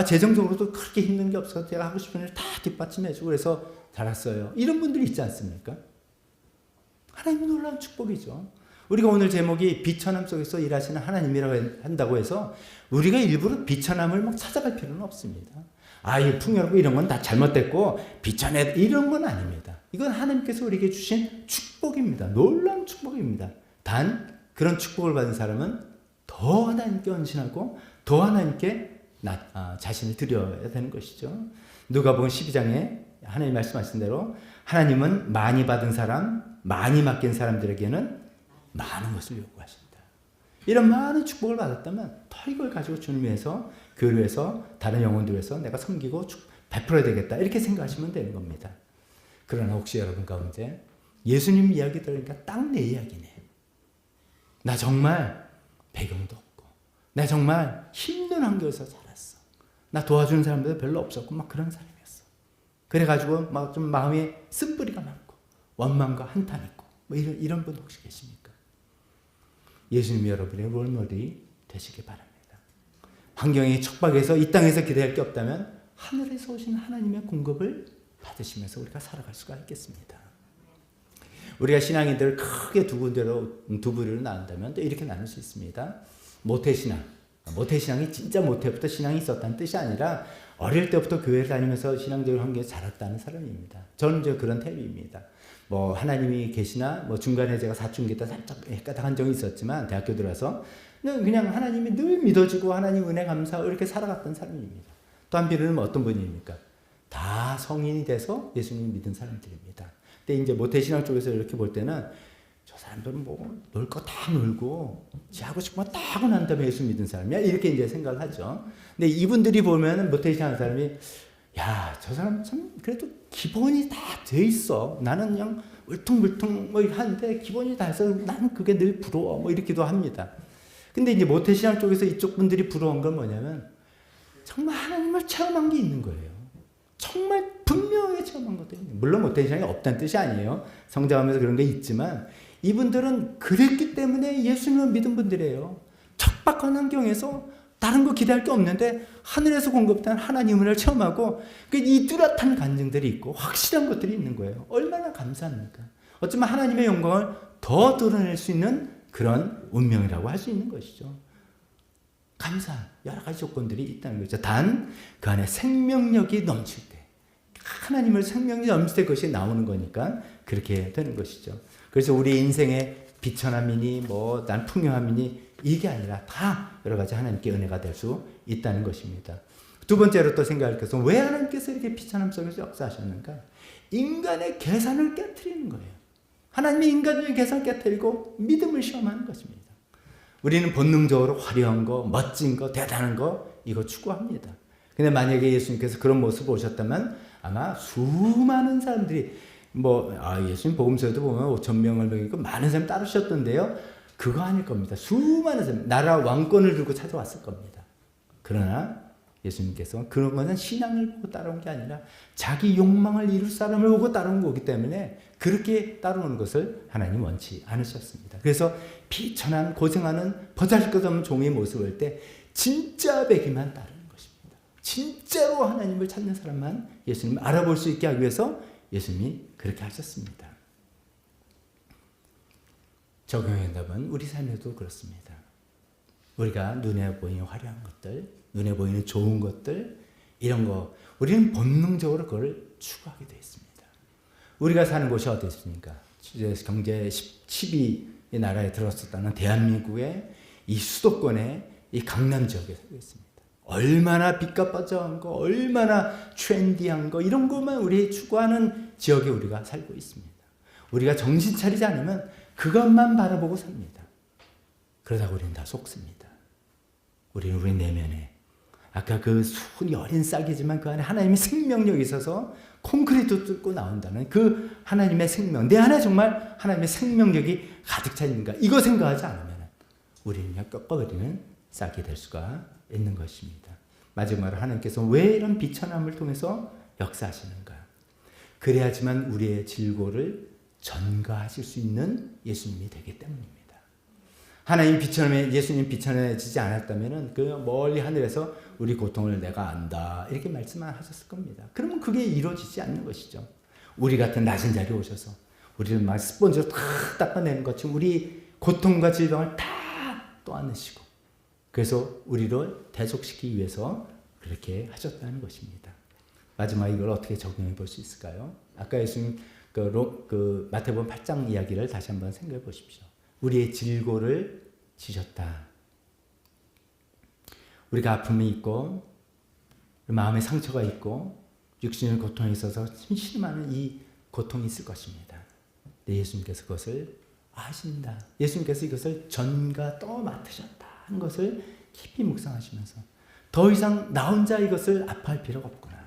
재정적으로도 그렇게 힘든 게 없어서 제가 하고 싶은 일 다 뒷받침해주고 그래서 자랐어요. 이런 분들이 있지 않습니까? 하나님의 놀라운 축복이죠. 우리가 오늘 제목이 비천함 속에서 일하시는 하나님이라고 한다고 해서 우리가 일부러 비천함을 찾아갈 필요는 없습니다. 이 풍요롭고 이런 건 다 잘못됐고 비천해 이런 건 아닙니다. 이건 하나님께서 우리에게 주신 축복입니다. 놀라운 축복입니다. 단 그런 축복을 받은 사람은 더 하나님께 헌신하고 더 하나님께 자신을 드려야 되는 것이죠. 누가복음 12장에 하나님 말씀하신 대로 하나님은 많이 받은 사람, 많이 맡긴 사람들에게는 많은 것을 요구하신다. 이런 많은 축복을 받았다면 더 이걸 가지고 주님 위해서, 교회를 위해서, 다른 영혼들 위해서 내가 섬기고 베풀어야 되겠다. 이렇게 생각하시면 되는 겁니다. 그러나 혹시 여러분 가운데 예수님 이야기 들으니까 딱 내 이야기네. 나 정말 배경도 없고 나 정말 힘든 환경에서 자랐어. 나 도와주는 사람들도 별로 없었고 그런 사람이었어. 그래가지고 좀 마음에 쓴뿌리가 많고 원망과 한탄 있고 이런 분 혹시 계십니까? 예수님이 여러분의 롤모델이 되시기 바랍니다. 환경의 척박에서 이 땅에서 기대할 게 없다면 하늘에서 오신 하나님의 공급을 받으시면서 우리가 살아갈 수가 있겠습니다. 우리가 신앙인들을 크게 두 부류로 나눈다면 또 이렇게 나눌 수 있습니다. 모태신앙. 모태신앙이 진짜 모태부터 신앙이 있었다는 뜻이 아니라 어릴 때부터 교회를 다니면서 신앙적인 환경에 자랐다는 사람입니다. 저는 이제 그런 타입입니다. 하나님이 계시나 중간에 제가 사춘기 때 살짝 까딱한 적이 있었지만 대학교 들어서 그냥 하나님이 늘 믿어지고 하나님 은혜 감사하고 이렇게 살아갔던 사람입니다. 또 한 비례는 어떤 분입니까? 다 성인이 돼서 예수님을 믿은 사람들입니다. 근데 이제 모태신앙 쪽에서 이렇게 볼 때는 저 사람들은 놀 거 다 놀고 지 하고 싶은 거 다 하고 난 다음에 예수 믿은 사람이야 이렇게 이제 생각을 하죠. 근데 이분들이 보면 모태신앙 사람이 저 사람 참 그래도 기본이 다 돼 있어. 나는 그냥 울퉁불퉁 하는데 기본이 다 있어. 나는 그게 늘 부러워. 이렇게도 합니다. 근데 이제 모태신앙 쪽에서 이쪽 분들이 부러운 건 뭐냐면 정말 하나님을 체험한 게 있는 거예요. 정말 체험한 것들이 물론 못된 신앙이 없다는 뜻이 아니에요. 성장하면서 그런 게 있지만 이분들은 그랬기 때문에 예수님을 믿은 분들이에요. 척박한 환경에서 다른 거 기대할 게 없는데 하늘에서 공급된 하나님을 체험하고 이 뚜렷한 간증들이 있고 확실한 것들이 있는 거예요. 얼마나 감사합니까? 어쩌면 하나님의 영광을 더 드러낼 수 있는 그런 운명이라고 할 수 있는 것이죠. 감사, 여러 가지 조건들이 있다는 거죠. 단 그 안에 생명력이 넘칠 때, 하나님을 생명력이 넘칠 때 그것이 나오는 거니까 그렇게 되는 것이죠. 그래서 우리 인생의 비천함이니 난 풍요함이니 이게 아니라 다 여러 가지 하나님께 은혜가 될 수 있다는 것입니다. 두 번째로 또 생각할 것은 왜 하나님께서 이렇게 비천함 속에서 역사하셨는가? 인간의 계산을 깨트리는 거예요. 하나님의 인간적인 계산을 깨트리고 믿음을 시험하는 것입니다. 우리는 본능적으로 화려한 거, 멋진 거, 대단한 거 이거 추구합니다. 근데 만약에 예수님께서 그런 모습을 보셨다면 아마 수많은 사람들이 예수님 복음서에도 보면 5,000명을 먹이고 많은 사람이 따르셨던데요. 그거 아닐 겁니다. 수많은 사람, 나라 왕권을 들고 찾아왔을 겁니다. 그러나 예수님께서 그런 것은 신앙을 보고 따라온 게 아니라 자기 욕망을 이룰 사람을 보고 따라온 거기 때문에 그렇게 따라오는 것을 하나님 원치 않으셨습니다. 그래서 비천한 고생하는 보잘것없는 종의 모습을 볼 때 진짜 배기만 따르는 것입니다. 진짜로 하나님을 찾는 사람만 예수님을 알아볼 수 있게 하기 위해서 예수님이 그렇게 하셨습니다. 적용의 답은 우리 삶에도 그렇습니다. 우리가 눈에 보이는 화려한 것들, 눈에 보이는 좋은 것들, 이런 거 우리는 본능적으로 그걸 추구하게 되어 있습니다. 우리가 사는 곳이 어디 있습니까? 경제 10위 나라에 들어섰다는 대한민국의 이 수도권의 이 강남 지역에 살고 있습니다. 얼마나 빛과 빠져한 거, 얼마나 트렌디한 거 이런 것만 우리 추구하는 지역에 우리가 살고 있습니다. 우리가 정신 차리지 않으면 그것만 바라보고 삽니다. 그러다가 우리는 다 속습니다. 우리는 우리 내면에 아까 그 순이 어린 싹이지만 그 안에 하나님의 생명력이 있어서 콘크리트 뚫고 나온다는 그 하나님의 생명, 내 안에 정말 하나님의 생명력이 가득 차 있는가 이거 생각하지 않으면 우리는 그냥 꺾어버리는 싹이 될 수가 있는 것입니다. 마지막으로 하나님께서 왜 이런 비천함을 통해서 역사하시는가? 그래야지만 우리의 질고를 전가하실 수 있는 예수님이 되기 때문입니다. 하나님 비천함에 예수님 비천해지지 않았다면은 그 멀리 하늘에서 우리 고통을 내가 안다 이렇게 말씀만 하셨을 겁니다. 그러면 그게 이루어지지 않는 것이죠. 우리 같은 낮은 자리에 오셔서 우리를 막 스펀지로 탁 닦아내는 것처럼 우리 고통과 질병을 다 떠안으시고 그래서 우리를 대속시키기 위해서 그렇게 하셨다는 것입니다. 마지막 이걸 어떻게 적용해 볼 수 있을까요? 아까 예수님 그 마태복음 8장 이야기를 다시 한번 생각해 보십시오. 우리의 질고를 지셨다. 우리가 아픔이 있고 마음에 상처가 있고 육신의 고통이 있어서 심심한 이 고통이 있을 것입니다. 근데 예수님께서 그것을 아신다. 예수님께서 이것을 전가 떠맡으셨다는 것을 깊이 묵상하시면서 더 이상 나 혼자 이것을 아파할 필요가 없구나.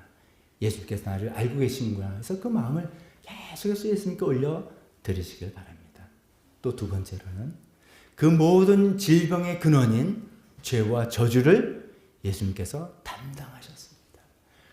예수님께서 나를 알고 계시는구나. 그래서 그 마음을 계속해서 예수님께 올려드리시길 바랍니다. 또 두 번째로는 그 모든 질병의 근원인 죄와 저주를 예수님께서 담당하셨습니다.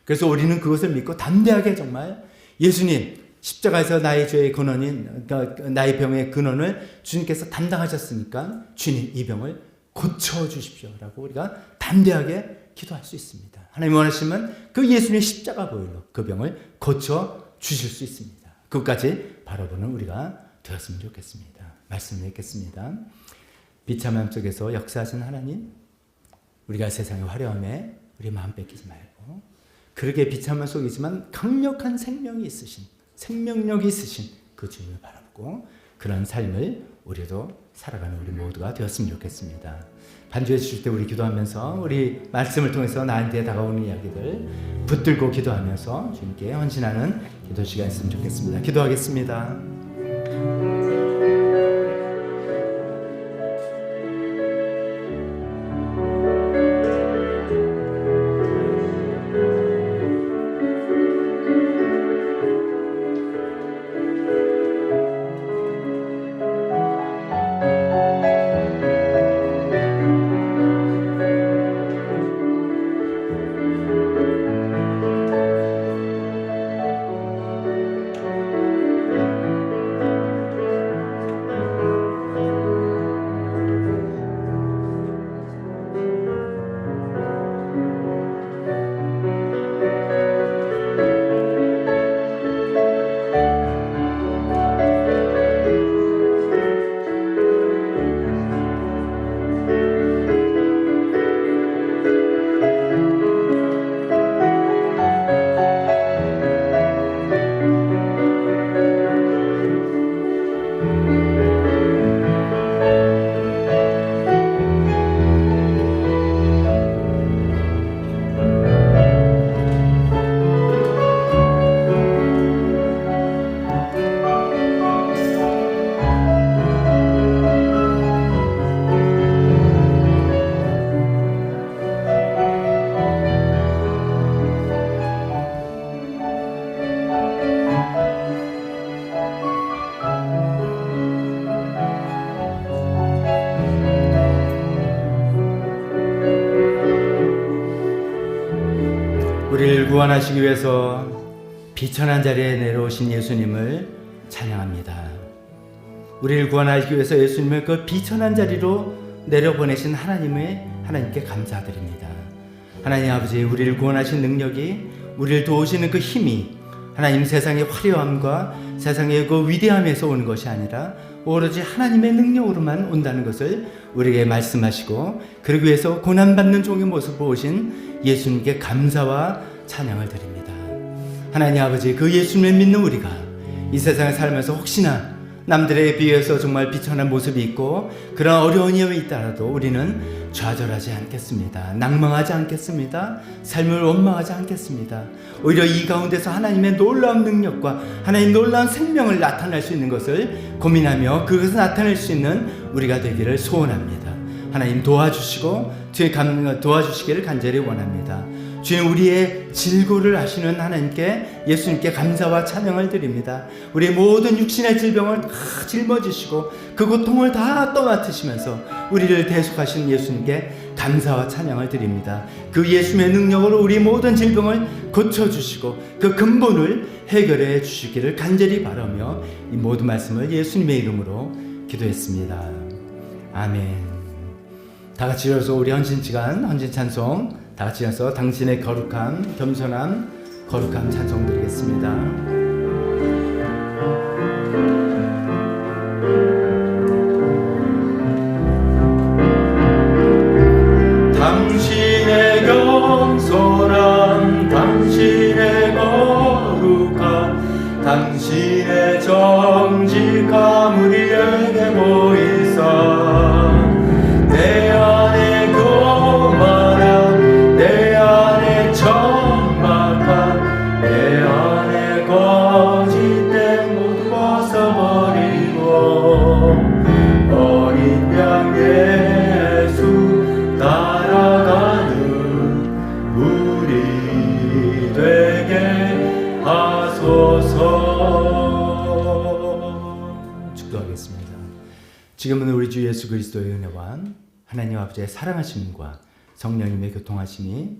그래서 우리는 그것을 믿고 담대하게 정말 예수님 십자가에서 나의 죄의 근원인 나의 병의 근원을 주님께서 담당하셨으니까 주님 이 병을 고쳐주십시오라고 우리가 담대하게 기도할 수 있습니다. 하나님 원하시면 그 예수님의 십자가 보혈로 그 병을 고쳐주실 수 있습니다. 그것까지 바라보는 우리가 되었으면 좋겠습니다. 말씀을 읽겠습니다. 비참함 속에서 역사하신 하나님, 우리가 세상의 화려함에 우리 마음 뺏기지 말고 그렇게 비참함 속이지만 강력한 생명이 있으신, 생명력이 있으신 그 주님을 바라보고 그런 삶을 우리도 살아가는 우리 모두가 되었으면 좋겠습니다. 반주해 주실 때 우리 기도하면서 우리 말씀을 통해서 나한테 다가오는 이야기들 붙들고 기도하면서 주님께 헌신하는 기도 시간 있으면 좋겠습니다. 기도하겠습니다. 구원하시기 위해서 비천한 자리에 내려오신 예수님을 찬양합니다. 우리를 구원하시기 위해서 예수님을 그 비천한 자리로 내려보내신 하나님께 감사드립니다. 하나님 아버지, 우리를 구원하신 능력이, 우리를 도우시는 그 힘이 하나님 세상의 화려함과 세상의 그 위대함에서 오는 것이 아니라 오로지 하나님의 능력으로만 온다는 것을 우리에게 말씀하시고, 그러기 위해서 고난받는 종의 모습을 보신 예수님께 감사와 찬양을 드립니다. 하나님 아버지, 그 예수님을 믿는 우리가 이 세상에 살면서 혹시나 남들에 비해서 정말 비천한 모습이 있고 그런 어려운 일이 있더라도 우리는 좌절하지 않겠습니다. 낭망하지 않겠습니다. 삶을 원망하지 않겠습니다. 오히려 이 가운데서 하나님의 놀라운 능력과 하나님의 놀라운 생명을 나타낼 수 있는 것을 고민하며 그것을 나타낼 수 있는 우리가 되기를 소원합니다. 하나님 도와주시고 도와주시기를 간절히 원합니다. 주님, 우리의 질고를 하시는 하나님께, 예수님께 감사와 찬양을 드립니다. 우리의 모든 육신의 질병을 다 짊어지시고 그 고통을 다 떠맡으시면서 우리를 대속하시는 예수님께 감사와 찬양을 드립니다. 그 예수님의 능력으로 우리 모든 질병을 고쳐주시고 그 근본을 해결해 주시기를 간절히 바라며 이 모든 말씀을 예수님의 이름으로 기도했습니다. 아멘. 다 같이 일어서 우리 헌신시간, 헌신찬송 다 같이 일어서 당신의 거룩함, 겸손함, 거룩함 찬송 드리겠습니다. 당신의 겸손함, 당신의 거룩함, 당신의 정직함 우리에게 보이사 내 안에 교만함, 내 안에 천막함, 내 안에 거짓된 모두 벗어버리고 어린 양 예수 따라가는 우리 되게 하소서. 축도하겠습니다. 지금은 우리 주 예수 그리스도의 은혜와 하나님 아버지의 사랑하심과 성령님의 교통하심이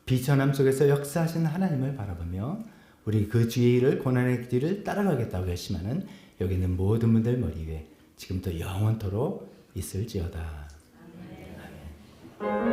비천함 속에서 역사하시는 하나님을 바라보며 우리 그 주의 일을, 고난의 길을 따라가겠다고 결심하는 여기 있는 모든 분들 머리 위에 지금부터 영원토록 있을지어다. 아멘.